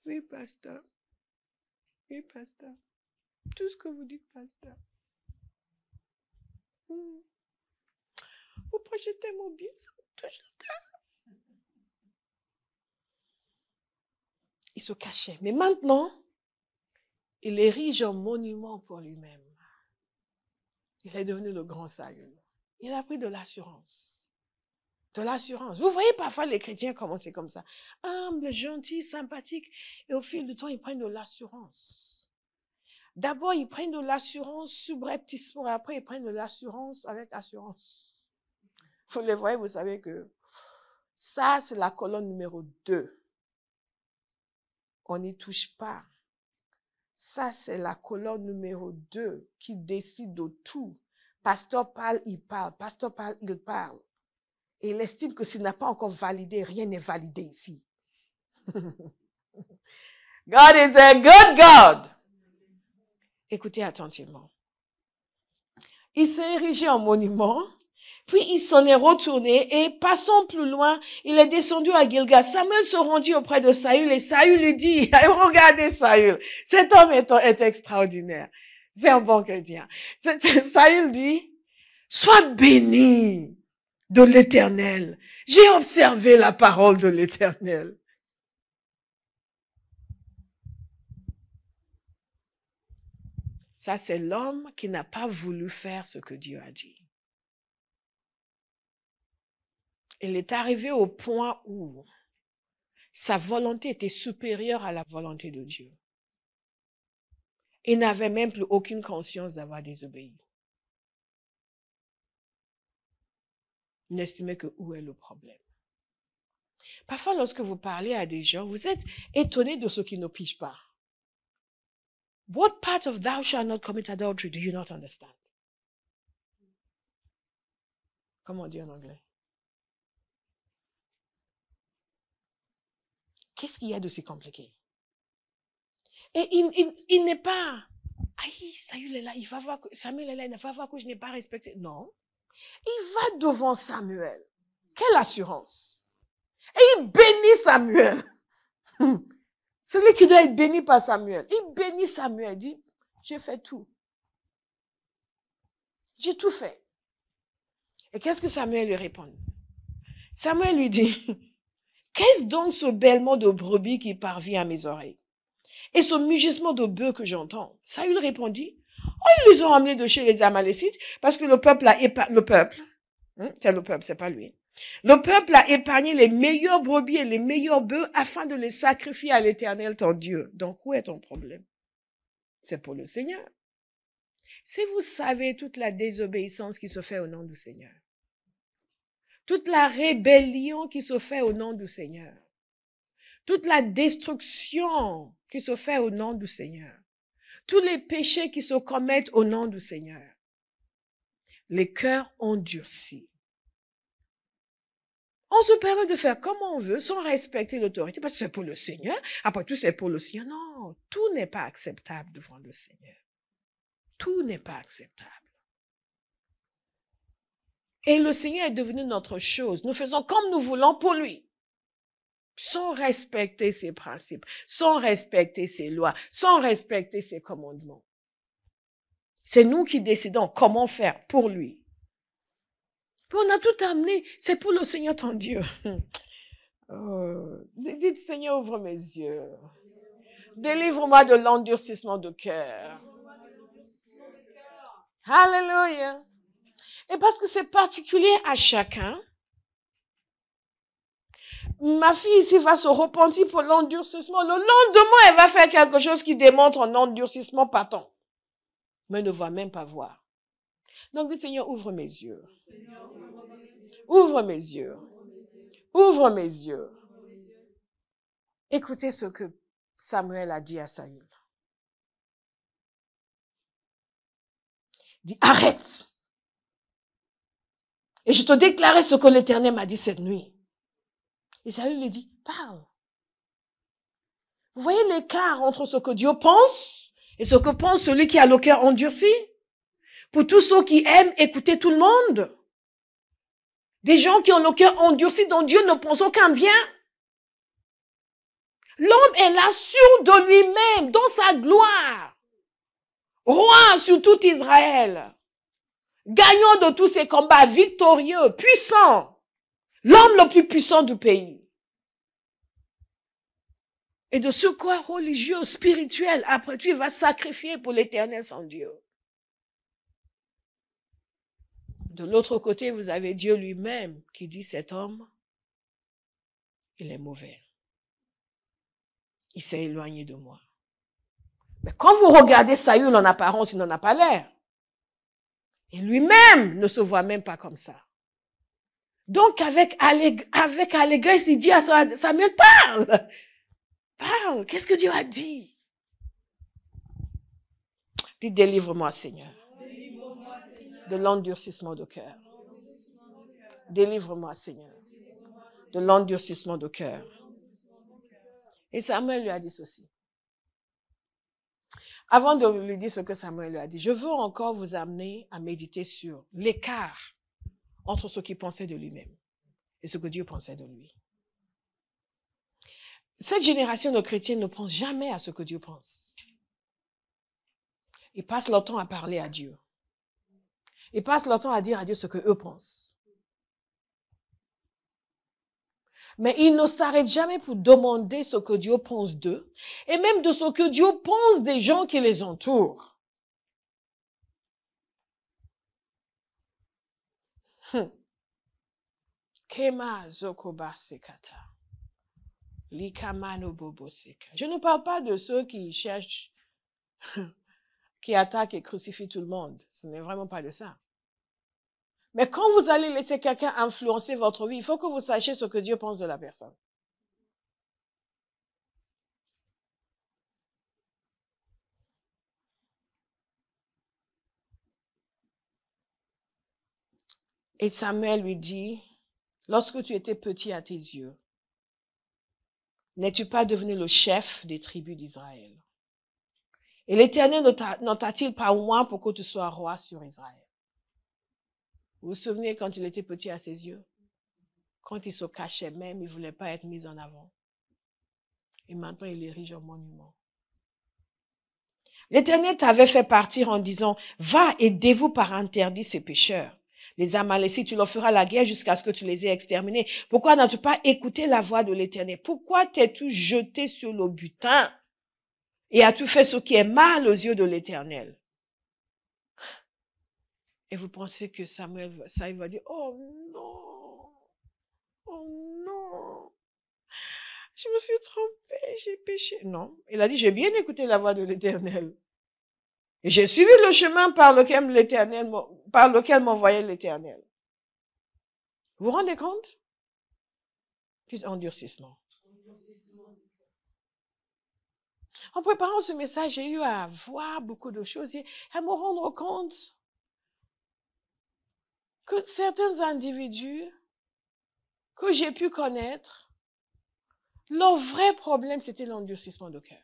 Speaker 1: Oui, pasteur. Oui, pasteur. Tout ce que vous dites, pasteur. Vous prêchez tellement bien, ça me touche le cœur. Il se cachait. Mais maintenant, il érige un monument pour lui-même. Il est devenu le grand Saül. Il a pris de l'assurance. De l'assurance. Vous voyez parfois les chrétiens comment c'est comme ça. Humbles, gentils, sympathiques. Et au fil du temps, ils prennent de l'assurance. D'abord, ils prennent de l'assurance subrepticement. Après, ils prennent de l'assurance avec assurance. Vous les voyez, vous savez que ça, c'est la colonne numéro 2. On n'y touche pas. Ça, c'est la colonne numéro 2 qui décide de tout. Pasteur parle, il parle. Pasteur parle, il parle. Et il estime que s'il n'a pas encore validé, rien n'est validé ici. God is a good God. Écoutez attentivement. Il s'est érigé en monument, puis il s'en est retourné et passant plus loin, il est descendu à Gilgal. Samuel se rendit auprès de Saül et Saül lui dit, regardez Saül, cet homme est extraordinaire. C'est un bon chrétien. Saül dit, sois béni de l'Éternel. J'ai observé la parole de l'Éternel. Ça, c'est l'homme qui n'a pas voulu faire ce que Dieu a dit. Il est arrivé au point où sa volonté était supérieure à la volonté de Dieu. Il n'avait même plus aucune conscience d'avoir désobéi. Il estimait que où est le problème? Parfois, lorsque vous parlez à des gens, vous êtes étonnés de ce qu'ils ne pigent pas. What part of thou shalt not commit adultery do you not understand? Comment on dit en anglais? Qu'est-ce qu'il y a de si compliqué? Et il n'est pas, aïe, Saül est là, il va voir que, Samuel est là, il va voir que je n'ai pas respecté. Non. Il va devant Samuel. Quelle assurance. Et il bénit Samuel. Celui qui doit être béni par Samuel. Il bénit Samuel, il dit, j'ai fait tout. J'ai tout fait. Et qu'est-ce que Samuel lui répond? Samuel lui dit, qu'est-ce donc ce bêlement de brebis qui parvient à mes oreilles? Et ce mugissement de bœuf que j'entends? Saül répondit, oh, ils les ont emmenés de chez les Amalécites parce que le peuple, c'est le peuple, c'est pas lui. Le peuple a épargné les meilleures brebis et les meilleurs bœufs afin de les sacrifier à l'Éternel ton Dieu. Donc, où est ton problème? C'est pour le Seigneur. Si vous savez toute la désobéissance qui se fait au nom du Seigneur, toute la rébellion qui se fait au nom du Seigneur, toute la destruction qui se fait au nom du Seigneur, tous les péchés qui se commettent au nom du Seigneur, les cœurs endurcis. On se permet de faire comme on veut sans respecter l'autorité parce que c'est pour le Seigneur. Après tout, c'est pour le Seigneur. Non, tout n'est pas acceptable devant le Seigneur. Tout n'est pas acceptable. Et le Seigneur est devenu notre chose. Nous faisons comme nous voulons pour lui. Sans respecter ses principes, sans respecter ses lois, sans respecter ses commandements. C'est nous qui décidons comment faire pour lui. Puis on a tout amené, c'est pour le Seigneur ton Dieu. Oh, dites, Seigneur, ouvre mes yeux. Délivre-moi de l'endurcissement de cœur. Alléluia. Et parce que c'est particulier à chacun, ma fille ici va se repentir pour l'endurcissement. Le lendemain, elle va faire quelque chose qui démontre un endurcissement patent. Mais elle ne va même pas voir. Donc, dites, Seigneur, ouvre mes yeux. Ouvre mes yeux. Ouvre mes yeux. Écoutez ce que Samuel a dit à Saül. Il dit, arrête. Et je te déclarerai ce que l'Éternel m'a dit cette nuit. Et Saül lui dit, parle. Vous voyez l'écart entre ce que Dieu pense et ce que pense celui qui a le cœur endurci? Pour tous ceux qui aiment écouter tout le monde. Des gens qui ont le cœur endurci dont Dieu ne pense aucun bien. L'homme est là sûr de lui-même, dans sa gloire. Roi sur tout Israël. Gagnant de tous ses combats, victorieux, puissant. L'homme le plus puissant du pays. Et de ce quoi religieux, spirituel, après tu vas sacrifier pour l'Éternel son Dieu. De l'autre côté, vous avez Dieu lui-même qui dit cet homme, il est mauvais. Il s'est éloigné de moi. Mais quand vous regardez Saül en apparence, il n'en a pas l'air. Et lui-même ne se voit même pas comme ça. Donc avec allégresse, il dit à Samuel, parle. Parle. Qu'est-ce que Dieu a dit? Dis, délivre-moi, Seigneur. de l'endurcissement de cœur. Délivre-moi, Seigneur, de l'endurcissement de cœur. Et Samuel lui a dit ceci. Avant de lui dire ce que Samuel lui a dit, je veux encore vous amener à méditer sur l'écart entre ce qu'il pensait de lui-même et ce que Dieu pensait de lui. Cette génération de chrétiens ne pense jamais à ce que Dieu pense. Ils passent leur temps à parler à Dieu. Ils passent leur temps à dire à Dieu ce qu'eux pensent. Mais ils ne s'arrêtent jamais pour demander ce que Dieu pense d'eux et même de ce que Dieu pense des gens qui les entourent. Kema zokoba sekata. Likamano bobo seka. Je ne parle pas de ceux qui cherchent, qui attaquent et crucifient tout le monde. Ce n'est vraiment pas de ça. Mais quand vous allez laisser quelqu'un influencer votre vie, il faut que vous sachiez ce que Dieu pense de la personne. Et Samuel lui dit, lorsque tu étais petit à tes yeux, n'es-tu pas devenu le chef des tribus d'Israël? Et l'Éternel n'en t'a-t-il pas oint pour que tu sois roi sur Israël? Vous vous souvenez quand il était petit à ses yeux? Quand il se cachait même, il ne voulait pas être mis en avant. Et maintenant, il érige un monument. L'Éternel t'avait fait partir en disant, va et dévoue par interdit ces pécheurs. Les Amalécites, tu leur feras la guerre jusqu'à ce que tu les aies exterminés. Pourquoi n'as-tu pas écouté la voix de l'Éternel? Pourquoi t'es-tu jeté sur le butin? Et as-tu fait ce qui est mal aux yeux de l'Éternel? Et vous pensez que Samuel, ça, il va dire, oh non, je me suis trompé, j'ai péché. Non, il a dit, j'ai bien écouté la voix de l'Éternel. Et j'ai suivi le chemin par lequel m'envoyait l'Éternel. Vous vous rendez compte? Petit endurcissement. En préparant ce message, j'ai eu à voir beaucoup de choses et à me rendre compte que certains individus que j'ai pu connaître, leur vrai problème, c'était l'endurcissement de cœur.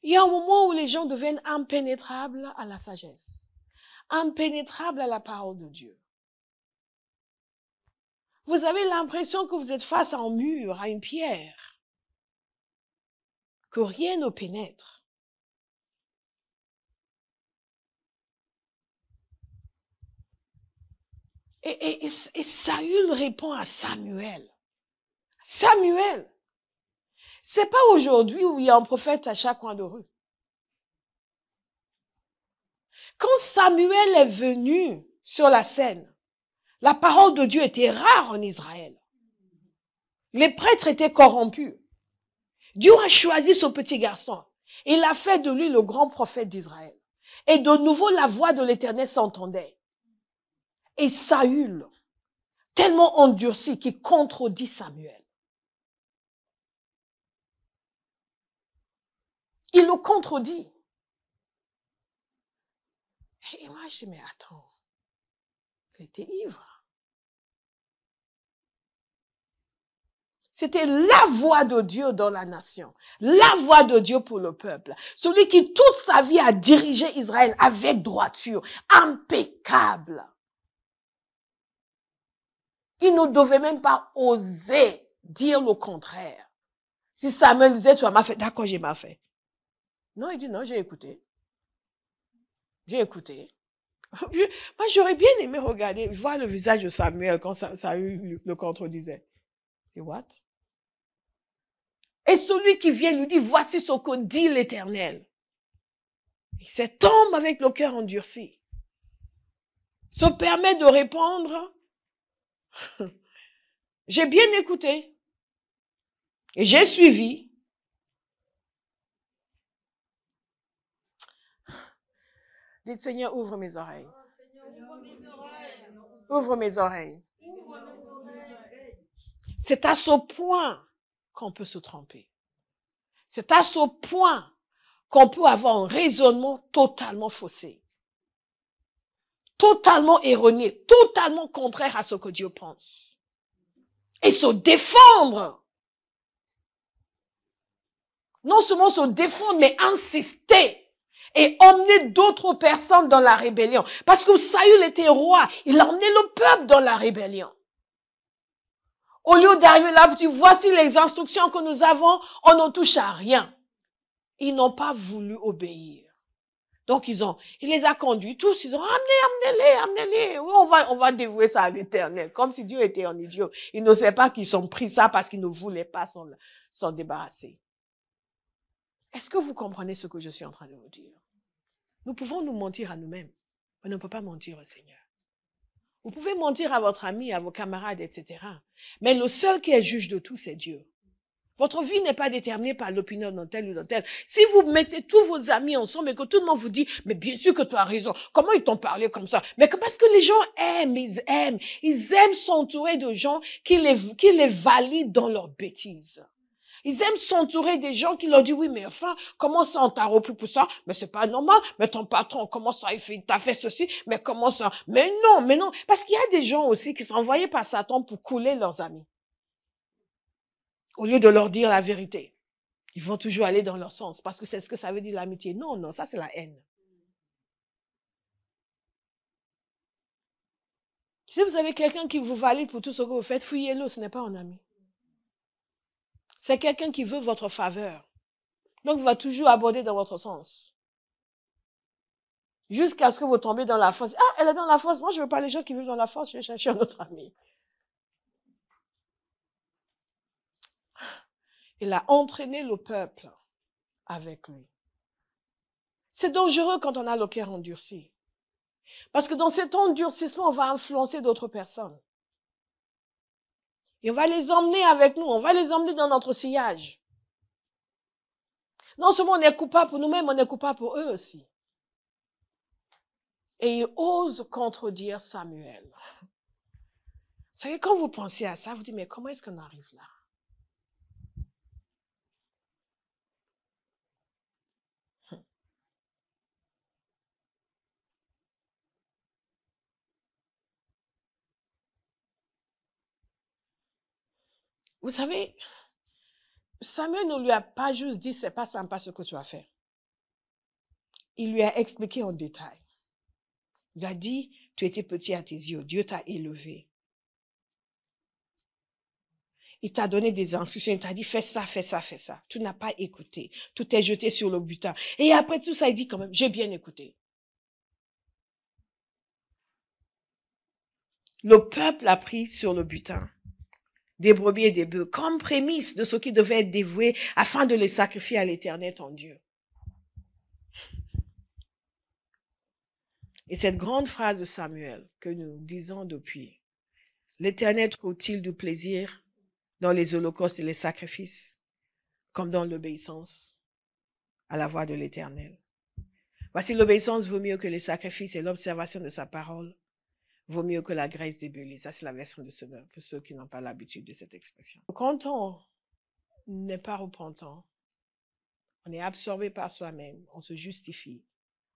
Speaker 1: Il y a un moment où les gens deviennent impénétrables à la sagesse, impénétrables à la parole de Dieu. Vous avez l'impression que vous êtes face à un mur, à une pierre, que rien ne pénètre. Et Saül répond à Samuel. Samuel, c'est pas aujourd'hui où il y a un prophète à chaque coin de rue. Quand Samuel est venu sur la scène, la parole de Dieu était rare en Israël. Les prêtres étaient corrompus. Dieu a choisi ce petit garçon. Il a fait de lui le grand prophète d'Israël. Et de nouveau, la voix de l'Éternel s'entendait. Et Saül, tellement endurci, qu'il contredit Samuel. Il le contredit. Et moi, je dis, mais attends, il était ivre. C'était la voix de Dieu dans la nation, la voix de Dieu pour le peuple. Celui qui toute sa vie a dirigé Israël avec droiture, impeccable. Il ne devait même pas oser dire le contraire. Si Samuel disait, tu as mal fait, d'accord, j'ai mal fait. Non, il dit, non, j'ai écouté. J'ai écouté. Moi, j'aurais bien aimé regarder, voir le visage de Samuel quand Saül le contredisait. Et what? Et celui qui vient lui dit, voici ce que dit l'Éternel. Il cet homme avec le cœur endurci se permet de répondre, j'ai bien écouté et j'ai suivi. Dites, Seigneur, ouvre mes oreilles. Ouvre mes oreilles. C'est à ce point qu'on peut se tromper. C'est à ce point qu'on peut avoir un raisonnement totalement faussé. totalement erronées, totalement contraires à ce que Dieu pense. Et se défendre. Non seulement se défendre, mais insister. Et emmener d'autres personnes dans la rébellion. Parce que Saül était roi. Il a emmené le peuple dans la rébellion. Au lieu d'arriver là, tu voici les instructions que nous avons, on ne touche à rien. Ils n'ont pas voulu obéir. Donc il les a conduits tous, ils ont amenez-les. Oui, on va dévouer ça à l'Éternel. Comme si Dieu était un idiot. Ils ne savaient pas qu'ils ont pris ça parce qu'ils ne voulaient pas s'en débarrasser. Est-ce que vous comprenez ce que je suis en train de vous dire? Nous pouvons nous mentir à nous-mêmes. On ne peut pas mentir au Seigneur. Vous pouvez mentir à votre ami, à vos camarades, etc. Mais le seul qui est juge de tout, c'est Dieu. Votre vie n'est pas déterminée par l'opinion d'un tel ou d'un tel. Si vous mettez tous vos amis ensemble et que tout le monde vous dit, mais bien sûr que tu as raison, comment ils t'ont parlé comme ça? Mais parce que les gens aiment, ils aiment s'entourer de gens qui les valident dans leurs bêtises. Ils aiment s'entourer des gens qui leur disent, oui, mais enfin, comment ça on t'a repris pour ça? Mais c'est pas normal. Mais ton patron, comment ça t'as fait ceci? Mais comment ça? Mais non. Parce qu'il y a des gens aussi qui sont envoyés par Satan pour couler leurs amis. Au lieu de leur dire la vérité. Ils vont toujours aller dans leur sens. Parce que c'est ce que ça veut dire l'amitié. Non, ça c'est la haine. Si vous avez quelqu'un qui vous valide pour tout ce que vous faites, fuyez-le, ce n'est pas un ami. C'est quelqu'un qui veut votre faveur. Donc, il va toujours aborder dans votre sens. Jusqu'à ce que vous tombez dans la fosse. Ah, elle est dans la fosse. Moi, je ne veux pas les gens qui vivent dans la fosse. Je vais chercher un autre ami. Il a entraîné le peuple avec lui. C'est dangereux quand on a le cœur endurci. Parce que dans cet endurcissement, on va influencer d'autres personnes. Et on va les emmener avec nous. On va les emmener dans notre sillage. Non seulement on est coupable pour nous-mêmes, on est coupable pour eux aussi. Et il ose contredire Samuel. Vous savez, quand vous pensez à ça, vous dites, mais comment est-ce qu'on arrive là? Vous savez, Samuel ne lui a pas juste dit, c'est pas sympa ce que tu as fait. Il lui a expliqué en détail. Il a dit, tu étais petit à tes yeux, Dieu t'a élevé. Il t'a donné des instructions, il t'a dit, fais ça. Tu n'as pas écouté. Tout est jeté sur le butin. Et après tout ça, il dit quand même, j'ai bien écouté. Le peuple a pris sur le butin des brebis et des bœufs comme prémisse de ce qui devait être dévoué afin de les sacrifier à l'Éternel ton Dieu. Et cette grande phrase de Samuel que nous disons depuis, l'Éternel trouve-t-il du plaisir dans les holocaustes et les sacrifices, comme dans l'obéissance à la voix de l'Éternel. Voici l'obéissance vaut mieux que les sacrifices et l'observation de sa parole vaut mieux que la graisse des brebis. Ça, c'est la version de Semeur, pour ceux qui n'ont pas l'habitude de cette expression. Quand on n'est pas repentant, on est absorbé par soi-même, on se justifie,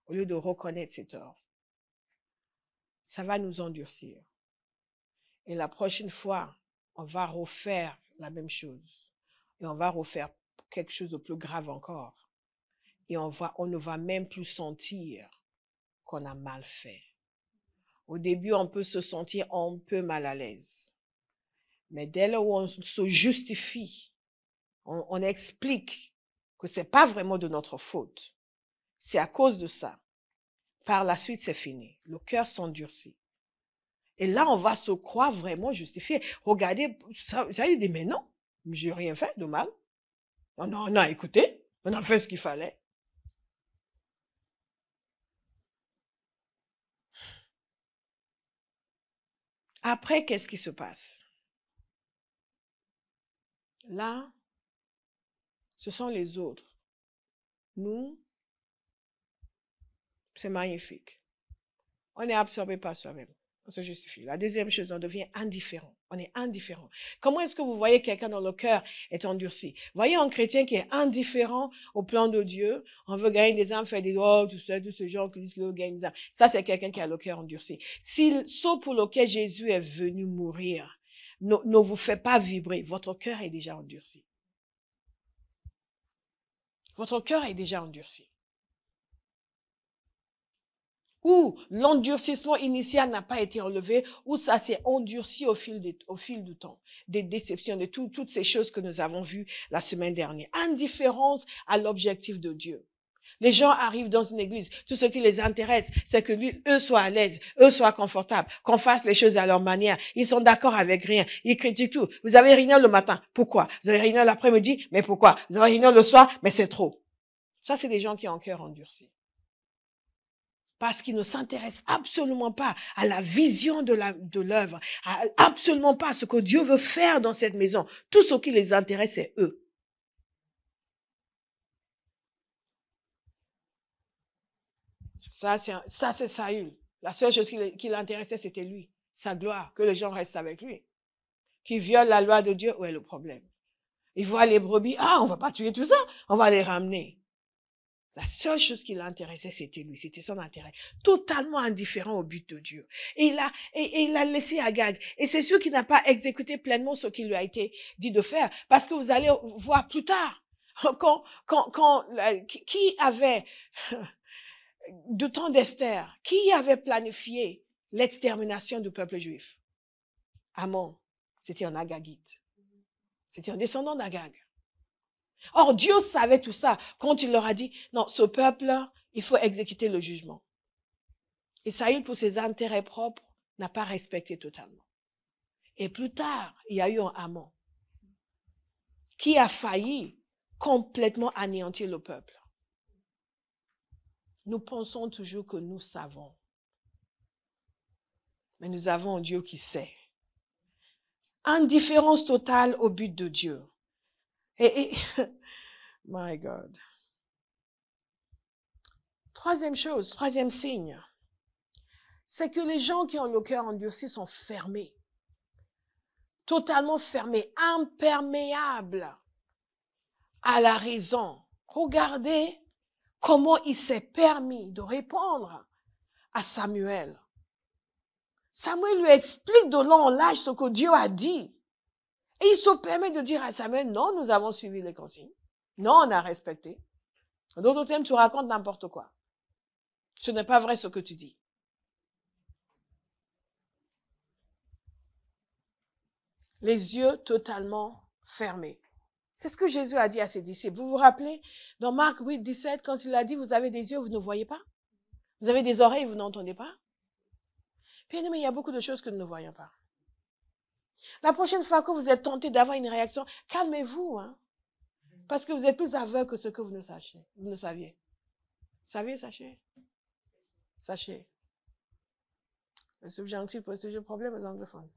Speaker 1: au lieu de reconnaître ses torts. Ça va nous endurcir. Et la prochaine fois, on va refaire la même chose. Et on va refaire quelque chose de plus grave encore. Et on ne va même plus sentir qu'on a mal fait. Au début, on peut se sentir un peu mal à l'aise. Mais dès lors où on se justifie, on explique que c'est pas vraiment de notre faute. C'est à cause de ça. Par la suite, c'est fini. Le cœur s'endurcit. Et là, on va se croire vraiment justifié. Regardez, ça il dit, mais non, j'ai rien fait de mal. On a écouté, on a fait ce qu'il fallait. Après, qu'est-ce qui se passe? Là, ce sont les autres. Nous, c'est magnifique. On est absorbé par soi-même. On se justifie. La deuxième chose, on devient indifférent. On est indifférent. Comment est-ce que vous voyez quelqu'un dont le cœur est endurci? Voyez un chrétien qui est indifférent au plan de Dieu. On veut gagner des âmes, faire des drogues, tout ça, tous ces gens qui disent qu'ils veulent gagner des âmes. Ça, c'est quelqu'un qui a le cœur endurci. Si ce pour lequel Jésus est venu mourir ne vous fait pas vibrer, votre cœur est déjà endurci. Votre cœur est déjà endurci. Ou l'endurcissement initial n'a pas été enlevé, ou ça s'est endurci au fil du temps, des déceptions, de toutes ces choses que nous avons vues la semaine dernière. Indifférence à l'objectif de Dieu. Les gens arrivent dans une église, tout ce qui les intéresse, c'est que eux soient à l'aise, eux soient confortables, qu'on fasse les choses à leur manière. Ils sont d'accord avec rien, ils critiquent tout. Vous avez réunion le matin, pourquoi? Vous avez réunion l'après-midi, mais pourquoi? Vous avez réunion le soir, mais c'est trop. Ça, c'est des gens qui ont un cœur endurci. Parce qu'ils ne s'intéressent absolument pas à la vision de l'œuvre, absolument pas à ce que Dieu veut faire dans cette maison. Tout ce qui les intéresse, c'est eux. Ça, c'est Saül. La seule chose qui l'intéressait, c'était lui, sa gloire, que les gens restent avec lui. Qui viole la loi de Dieu, où est le problème? Il voit les brebis, on va pas tuer tout ça, on va les ramener. La seule chose qui l'intéressait, c'était lui, c'était son intérêt. Totalement indifférent au but de Dieu. Et il a laissé Agag. Et c'est sûr qu'il n'a pas exécuté pleinement ce qui lui a été dit de faire. Parce que vous allez voir plus tard, qui avait, du temps d'Esther, qui avait planifié l'extermination du peuple juif? Amon. C'était un Agagite. C'était un descendant d'Agag. Or, Dieu savait tout ça quand il leur a dit, non, ce peuple-là, il faut exécuter le jugement. Et Saül, pour ses intérêts propres, n'a pas respecté totalement. Et plus tard, il y a eu un Amon qui a failli complètement anéantir le peuple. Nous pensons toujours que nous savons. Mais nous avons un Dieu qui sait. Indifférence totale au but de Dieu. Et my God. Troisième chose, troisième signe, c'est que les gens qui ont le cœur endurci sont fermés. Totalement fermés, imperméables à la raison. Regardez comment il s'est permis de répondre à Samuel. Samuel lui explique de long en large ce que Dieu a dit. Et il se permet de dire à Samuel, non, nous avons suivi les consignes. Non, on a respecté. D'autres termes, tu racontes n'importe quoi. Ce n'est pas vrai ce que tu dis. Les yeux totalement fermés. C'est ce que Jésus a dit à ses disciples. Vous vous rappelez, dans Marc 8, 17, quand il a dit, vous avez des yeux, vous ne voyez pas. Vous avez des oreilles, vous n'entendez pas. Bien aimé, il y a beaucoup de choses que nous ne voyons pas. La prochaine fois que vous êtes tenté d'avoir une réaction, calmez-vous, hein. Parce que vous êtes plus aveugle que ce que vous ne saviez. Saviez, sachez. Sachez. Le subjonctif pose toujours problème aux anglophones.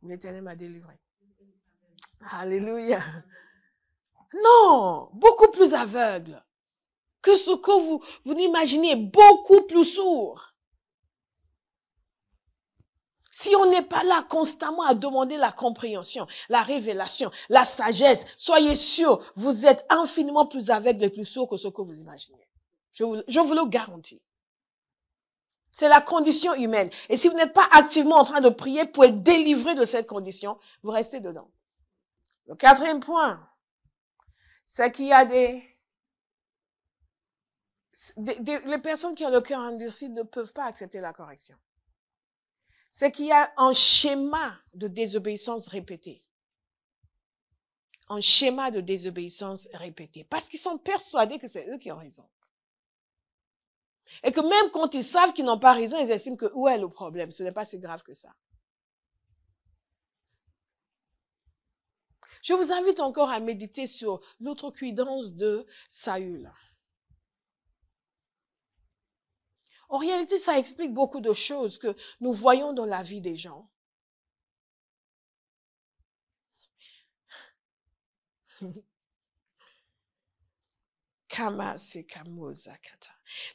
Speaker 1: L'Éternel m'a délivré. Alléluia. Non, beaucoup plus aveugle que ce que vous n'imaginez, beaucoup plus sourd. Si on n'est pas là constamment à demander la compréhension, la révélation, la sagesse, soyez sûr, vous êtes infiniment plus aveugle et plus sourd que ce que vous imaginez. Je vous le garantis. C'est la condition humaine. Et si vous n'êtes pas activement en train de prier pour être délivré de cette condition, vous restez dedans. Le quatrième point, c'est qu'il y a les personnes qui ont le cœur endurci ne peuvent pas accepter la correction. C'est qu'il y a un schéma de désobéissance répété. Un schéma de désobéissance répété. Parce qu'ils sont persuadés que c'est eux qui ont raison. Et que même quand ils savent qu'ils n'ont pas raison, ils estiment que où est le problème? Ce n'est pas si grave que ça. Je vous invite encore à méditer sur l'outrecuidance de Saül. En réalité, ça explique beaucoup de choses que nous voyons dans la vie des gens.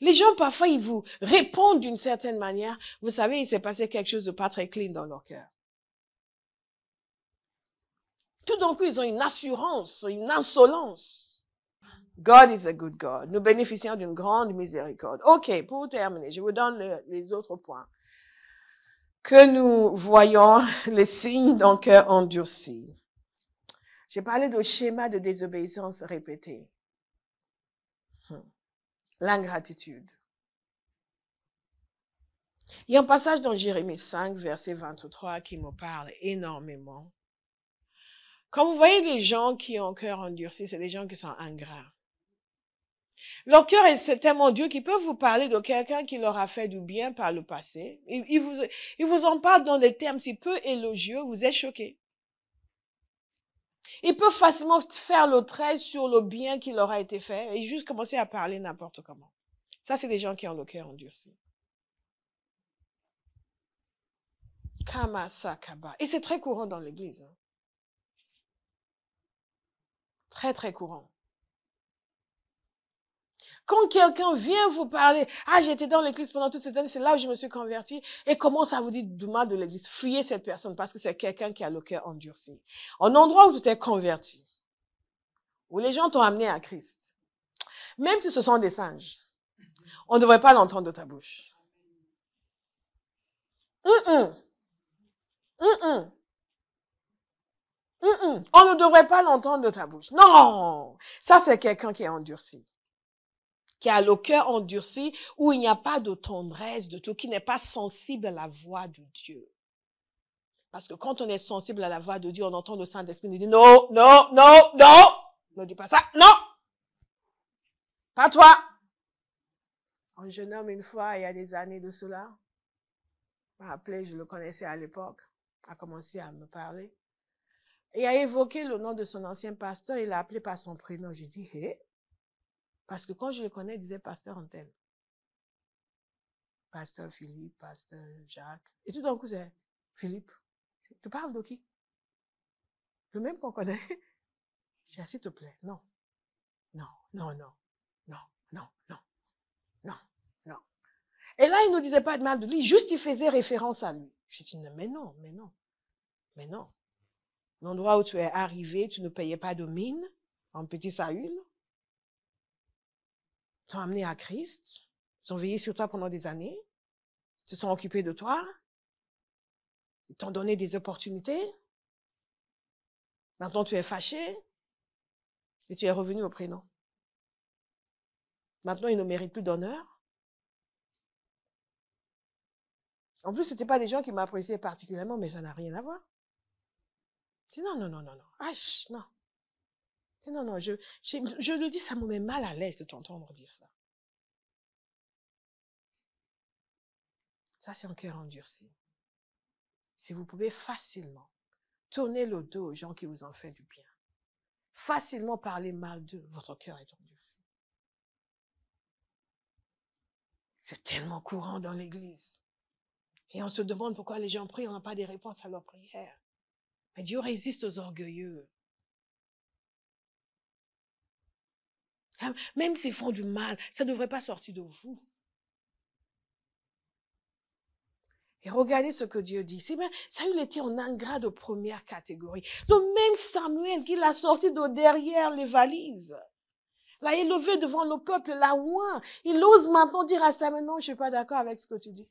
Speaker 1: Les gens, parfois, ils vous répondent d'une certaine manière. Vous savez, il s'est passé quelque chose de pas très clean dans leur cœur. Tout d'un coup, ils ont une assurance, une insolence. God is a good God. Nous bénéficions d'une grande miséricorde. OK, pour terminer, je vous donne les autres points. Que nous voyons les signes d'un cœur endurci. J'ai parlé de schéma de désobéissance répété. L'ingratitude. Il y a un passage dans Jérémie 5, verset 23, qui me parle énormément. Quand vous voyez des gens qui ont un cœur endurci, c'est des gens qui sont ingrats. Leur cœur est tellement dur qu'ils peuvent vous parler de quelqu'un qui leur a fait du bien par le passé. Ils vous en parlent dans des termes si peu élogieux, vous êtes choqués. Ils peuvent facilement faire le trait sur le bien qui leur a été fait et juste commencer à parler n'importe comment. Ça, c'est des gens qui ont le cœur endurci. Kama sakaba. Et c'est très courant dans l'église. Très, très courant. Quand quelqu'un vient vous parler, j'étais dans l'église pendant toute cette année, c'est là où je me suis converti, et commence à vous dire du mal de l'église, fuyez cette personne parce que c'est quelqu'un qui a le cœur endurci. Un endroit où tu t'es converti, où les gens t'ont amené à Christ, même si ce sont des singes, on ne devrait pas l'entendre de ta bouche. On ne devrait pas l'entendre de ta bouche. Non! Ça, c'est quelqu'un qui est endurci. Qui a le cœur endurci, où il n'y a pas de tendresse, de tout, qui n'est pas sensible à la voix de Dieu. Parce que quand on est sensible à la voix de Dieu, on entend le Saint-Esprit nous dire non, non, non, non, ne dis pas ça, non, pas toi. Un jeune homme, une fois, il y a des années de cela, m'a appelé, je le connaissais à l'époque, a commencé à me parler. Et a évoqué le nom de son ancien pasteur, il l'a appelé par son prénom. J'ai dit, hé, parce que quand je le connais, il disait pasteur Antel. Pasteur Philippe, pasteur Jacques. Et tout d'un coup, c'est Philippe. Tu parles de qui? Le même qu'on connaît. J'ai dit, s'il te plaît, non, non, non, non, non, non, non, non, non. Et là, il ne nous disait pas de mal de lui, juste il faisait référence à lui. J'ai dit, mais non, mais non, mais non. L'endroit où tu es arrivé, tu ne payais pas de mine, en petit Saül. T'ont amené à Christ. Ils ont veillé sur toi pendant des années. Ils se sont occupés de toi. Ils t'ont donné des opportunités. Maintenant, tu es fâché. Et tu es revenu au prénom. Maintenant, ils ne méritent plus d'honneur. En plus, ce n'étaient pas des gens qui m'appréciaient particulièrement, mais ça n'a rien à voir. Je dis non, non, non, non, non. Non. Non, non, je le dis, ça me met mal à l'aise de t'entendre dire ça. Ça, c'est un cœur endurci. Si vous pouvez facilement tourner le dos aux gens qui vous ont fait du bien, facilement parler mal d'eux, votre cœur est endurci. C'est tellement courant dans l'église. Et on se demande pourquoi les gens prient, on n'a pas des réponses à leurs prières. Mais Dieu résiste aux orgueilleux. Même s'ils font du mal, ça ne devrait pas sortir de vous. Et regardez ce que Dieu dit. Saül était un ingrat de première catégorie. Le même Samuel qui l'a sorti de derrière les valises. L'a élevé devant le peuple, l'a oint. Il ose maintenant dire à Samuel, non, je ne suis pas d'accord avec ce que tu dis.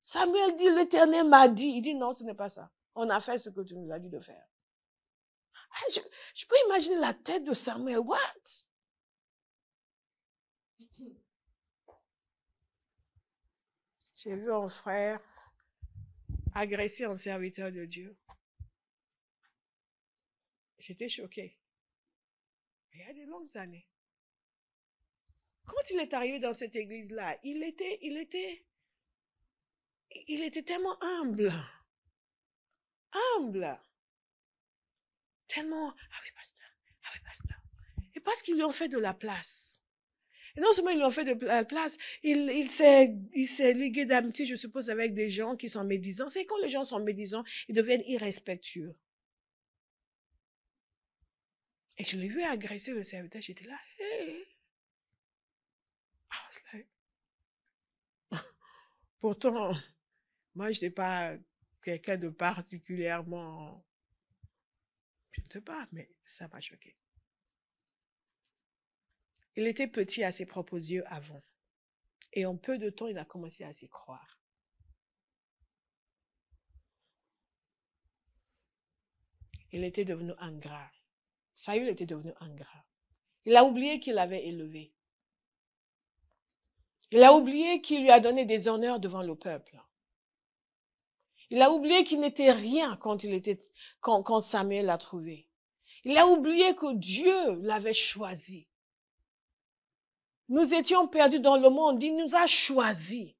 Speaker 1: Samuel dit, l'Éternel m'a dit. Il dit, non, ce n'est pas ça. On a fait ce que tu nous as dit de faire. Je peux imaginer la tête de Samuel. What? J'ai vu un frère agresser un serviteur de Dieu. J'étais choquée. Il y a de longues années. Quand il est arrivé dans cette église-là, il était tellement humble. Humble. Tellement, ah oui, pasteur. Et parce qu'ils lui ont fait de la place. Et non seulement ils lui ont fait de la place, il s'est ligué d'amitié, je suppose, avec des gens qui sont médisants. C'est quand les gens sont médisants, ils deviennent irrespectueux. Et je l'ai vu agresser le serviteur, j'étais là, hey. Pourtant, moi, je n'étais pas quelqu'un de particulièrement, je ne sais pas, mais ça m'a choqué. Il était petit à ses propres yeux avant. Et en peu de temps, il a commencé à s'y croire. Il était devenu ingrat. Saül était devenu ingrat. Il a oublié qu'il l'avait élevé. Il a oublié qu'il lui a donné des honneurs devant le peuple. Il a oublié qu'il n'était rien quand Samuel l'a trouvé. Il a oublié que Dieu l'avait choisi. Nous étions perdus dans le monde. Il nous a choisis.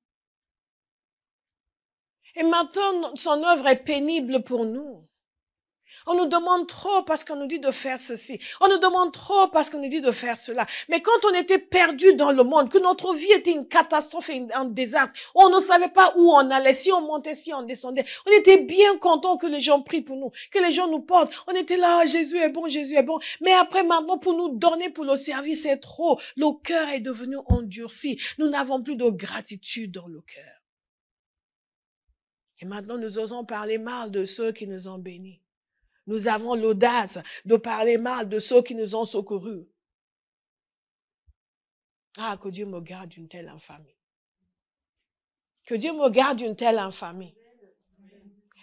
Speaker 1: Et maintenant, son œuvre est pénible pour nous. On nous demande trop parce qu'on nous dit de faire ceci. On nous demande trop parce qu'on nous dit de faire cela. Mais quand on était perdu dans le monde, que notre vie était une catastrophe et un désastre, on ne savait pas où on allait, si on montait, si on descendait, on était bien content que les gens prient pour nous, que les gens nous portent. On était là, Jésus est bon, Jésus est bon. Mais après, maintenant, pour nous donner pour le service, c'est trop. Le cœur est devenu endurci. Nous n'avons plus de gratitude dans le cœur. Et maintenant, nous osons parler mal de ceux qui nous ont bénis. Nous avons l'audace de parler mal de ceux qui nous ont secourus. Ah, que Dieu me garde d'une telle infamie. Que Dieu me garde d'une telle infamie.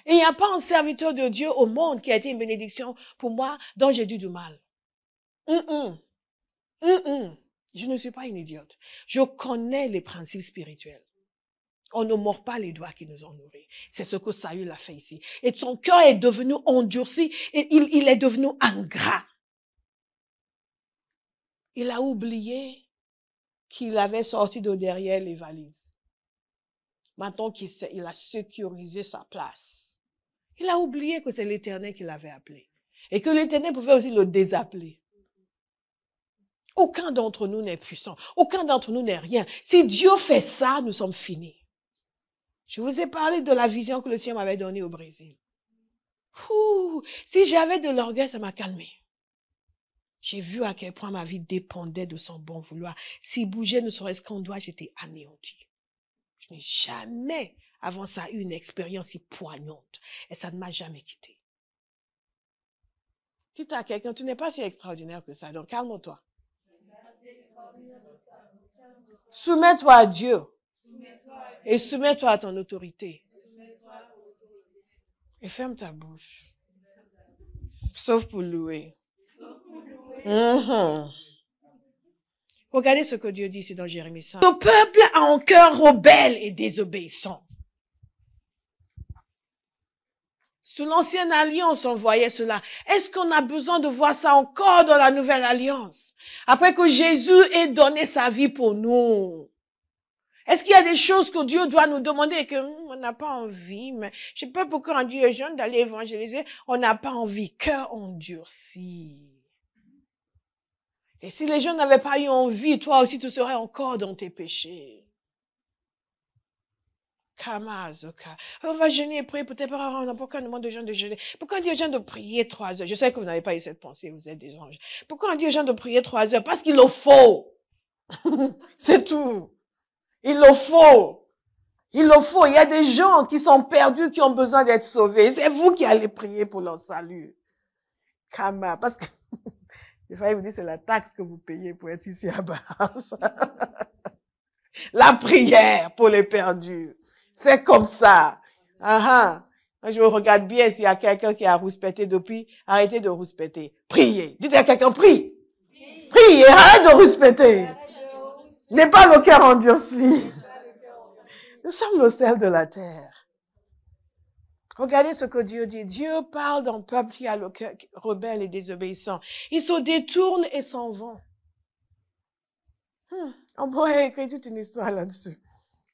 Speaker 1: Et il n'y a pas un serviteur de Dieu au monde qui a été une bénédiction pour moi dont j'ai dû du mal. Je ne suis pas une idiote. Je connais les principes spirituels. On ne mord pas les doigts qui nous ont nourris. C'est ce que Saül a fait ici. Et son cœur est devenu endurci et il est devenu ingrat. Il a oublié qu'il avait sorti de derrière les valises. Maintenant qu'il a sécurisé sa place. Il a oublié que c'est l'Éternel qui l'avait appelé. Et que l'Éternel pouvait aussi le désappeler. Aucun d'entre nous n'est puissant. Aucun d'entre nous n'est rien. Si Dieu fait ça, nous sommes finis. Je vous ai parlé de la vision que le Seigneur m'avait donnée au Brésil. Si j'avais de l'orgueil, ça m'a calmé. J'ai vu à quel point ma vie dépendait de son bon vouloir. S'il bougeait ne serait-ce qu'un doigt, j'étais anéantie. Je n'ai jamais, avant ça, eu une expérience si poignante. Et ça ne m'a jamais quittée. Dites à quelqu'un, tu n'es pas si extraordinaire que ça, donc calme-toi. Soumets-toi à Dieu. Et soumets-toi à ton autorité. Et ferme ta bouche. Sauf pour louer. Regardez ce que Dieu dit ici dans Jérémie 5. Le peuple a un cœur rebelle et désobéissant. Sous l'ancienne alliance, on voyait cela. Est-ce qu'on a besoin de voir ça encore dans la nouvelle alliance? Après que Jésus ait donné sa vie pour nous. Est-ce qu'il y a des choses que Dieu doit nous demander et qu'on n'a pas envie, mais je ne sais pas pourquoi on dit aux gens d'aller évangéliser, on n'a pas envie, cœur endurci. Et si les gens n'avaient pas eu envie, toi aussi tu serais encore dans tes péchés. On va jeûner et prier, peut-être pourquoi on demande aux gens de jeûner? Pourquoi on dit aux gens de prier 3 heures? Je sais que vous n'avez pas eu cette pensée, vous êtes des anges. Pourquoi on dit aux gens de prier 3 heures? Parce qu'il le faut. C'est tout. Il le faut. Il le faut. Il y a des gens qui sont perdus, qui ont besoin d'être sauvés. C'est vous qui allez prier pour leur salut. Kama. Parce que, il fallait vous dire, c'est la taxe que vous payez pour être ici à Bahas. La prière pour les perdus. C'est comme ça. Je regarde bien s'il y a quelqu'un qui a rouspété depuis. Arrêtez de rouspéter. Priez. Dites à quelqu'un, prie. Priez. Arrête de rouspéter. N'est pas le cœur endurci. Nous sommes le sel de la terre. Regardez ce que Dieu dit. Dieu parle d'un peuple qui a le cœur rebelle et désobéissant. Il se détourne et s'en vont. On pourrait écrire toute une histoire là-dessus.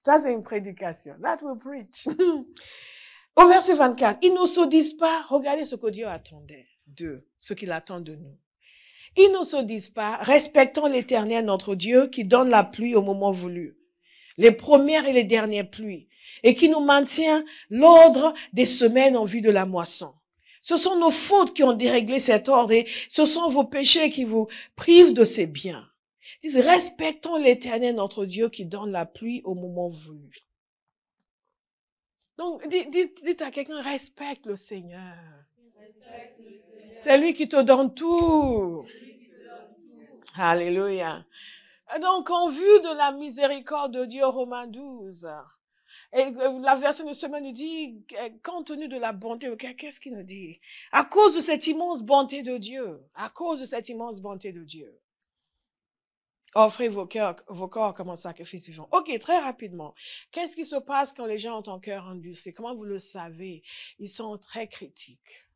Speaker 1: Ça, c'est une prédication. That will preach. Au verset 24, ils ne se disent pas, regardez ce que Dieu attendait d'eux, ce qu'il attend de nous. Ils ne se disent pas, respectons l'Éternel notre Dieu qui donne la pluie au moment voulu, les premières et les dernières pluies, et qui nous maintient l'ordre des semaines en vue de la moisson. Ce sont nos fautes qui ont déréglé cet ordre et ce sont vos péchés qui vous privent de ces biens. Ils disent, respectons l'Éternel notre Dieu qui donne la pluie au moment voulu. Donc, dites à quelqu'un, respecte le Seigneur. C'est lui qui te donne tout. Alléluia. Donc, en vue de la miséricorde de Dieu, Romains 12, et la version de semaine nous dit, compte tenu de la bonté, qu'est-ce qu'il nous dit? À cause de cette immense bonté de Dieu, à cause de cette immense bonté de Dieu, offrez vos corps comme un sacrifice vivant. Ok, très rapidement. Qu'est-ce qui se passe quand les gens ont un cœur endurci? Comment vous le savez? Ils sont très critiques.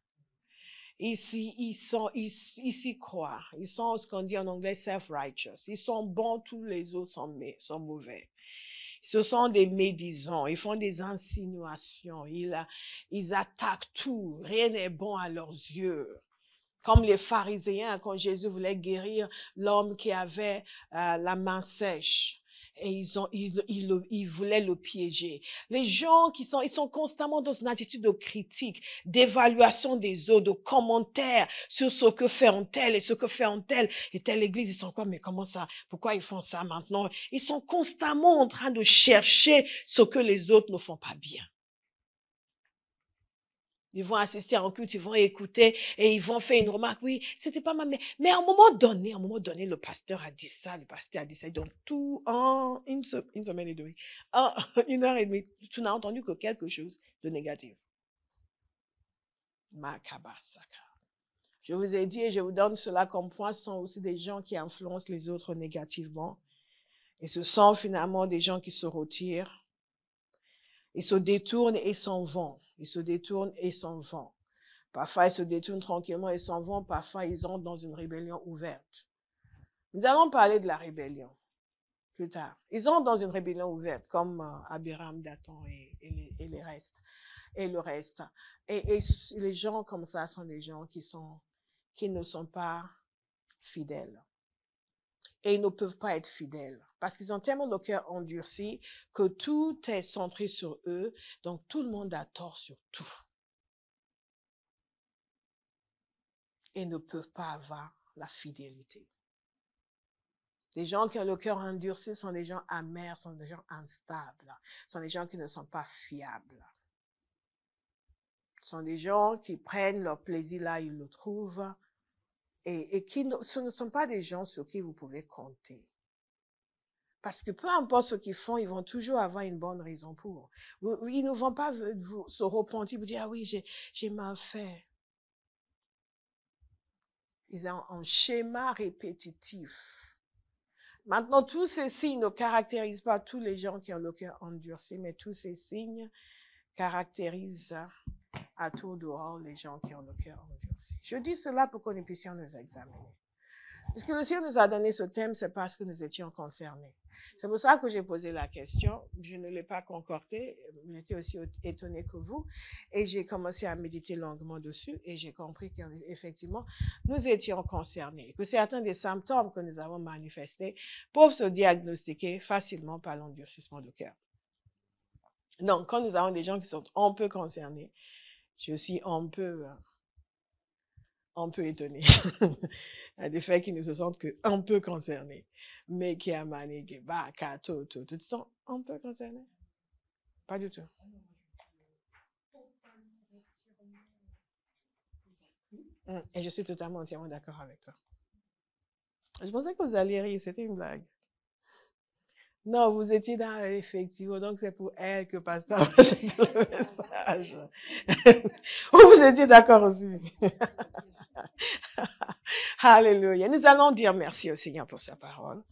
Speaker 1: Ils s'y croient. Ils sont ce qu'on dit en anglais self-righteous. Ils sont bons, tous les autres sont mauvais. Ce sont des médisants. Ils font des insinuations. Ils attaquent tout. Rien n'est bon à leurs yeux. Comme les pharisiens, quand Jésus voulait guérir l'homme qui avait la main sèche. Et ils voulaient le piéger. Les gens ils sont constamment dans une attitude de critique, d'évaluation des autres, de commentaires sur ce que fait un tel et ce que fait un tel. Et telle église, ils sont quoi, mais comment ça? Pourquoi ils font ça maintenant? Ils sont constamment en train de chercher ce que les autres ne font pas bien. Ils vont assister à un culte, ils vont écouter et ils vont faire une remarque. Oui, c'était pas mal. Mais à un moment donné, le pasteur a dit ça, Donc, tout en une semaine et demie, en 1 heure et demie, tu n'as entendu que quelque chose de négatif. Makabasaka. Je vous ai dit et je vous donne cela comme point, ce sont aussi des gens qui influencent les autres négativement. Et ce sont finalement des gens qui se retirent. Ils se détournent et s'en vont. Ils se détournent et s'en vont. Parfois, ils se détournent tranquillement et s'en vont. Parfois, ils entrent dans une rébellion ouverte. Nous allons parler de la rébellion plus tard. Ils entrent dans une rébellion ouverte, comme Abiram, Dathan et les restes. Et le reste. Et les gens comme ça sont des gens qui ne sont pas fidèles. Et ils ne peuvent pas être fidèles parce qu'ils ont tellement le cœur endurci que tout est centré sur eux. Donc, tout le monde a tort sur tout. Et ne peuvent pas avoir la fidélité. Les gens qui ont le cœur endurci sont des gens amers, sont des gens instables, sont des gens qui ne sont pas fiables. Ce sont des gens qui prennent leur plaisir là, ils le trouvent. Et ce ne sont pas des gens sur qui vous pouvez compter. Parce que peu importe ce qu'ils font, ils vont toujours avoir une bonne raison pour. Ils ne vont pas se repentir, vous dire, ah oui, j'ai mal fait. Ils ont un schéma répétitif. Maintenant, tous ces signes ne caractérisent pas tous les gens qui ont le cœur endurci, mais tous ces signes caractérisent à tour de rôle les gens qui ont le cœur endurci. Je dis cela pour que nous puissions nous examiner. Puisque le Seigneur nous a donné ce thème, c'est parce que nous étions concernés. C'est pour ça que j'ai posé la question. Je ne l'ai pas concordée. J'étais aussi étonnée que vous. Et j'ai commencé à méditer longuement dessus et j'ai compris qu'effectivement, nous étions concernés. Que certains des symptômes que nous avons manifestés peuvent se diagnostiquer facilement par l'endurcissement de cœur. Donc, quand nous avons des gens qui sont un peu concernés, je suis un peu étonné. Il y a des faits qui ne se sentent qu'un peu concernés. Mais qui a manié, tout, tu te sens un peu concerné? Pas du tout. Et je suis totalement entièrement d'accord avec toi. Je pensais que vous alliez rire, c'était une blague. Non, vous étiez dans effectivement, donc c'est pour elle que pasteur a acheté le message. Vous étiez d'accord aussi. Alléluia. Nous allons dire merci au Seigneur pour sa parole.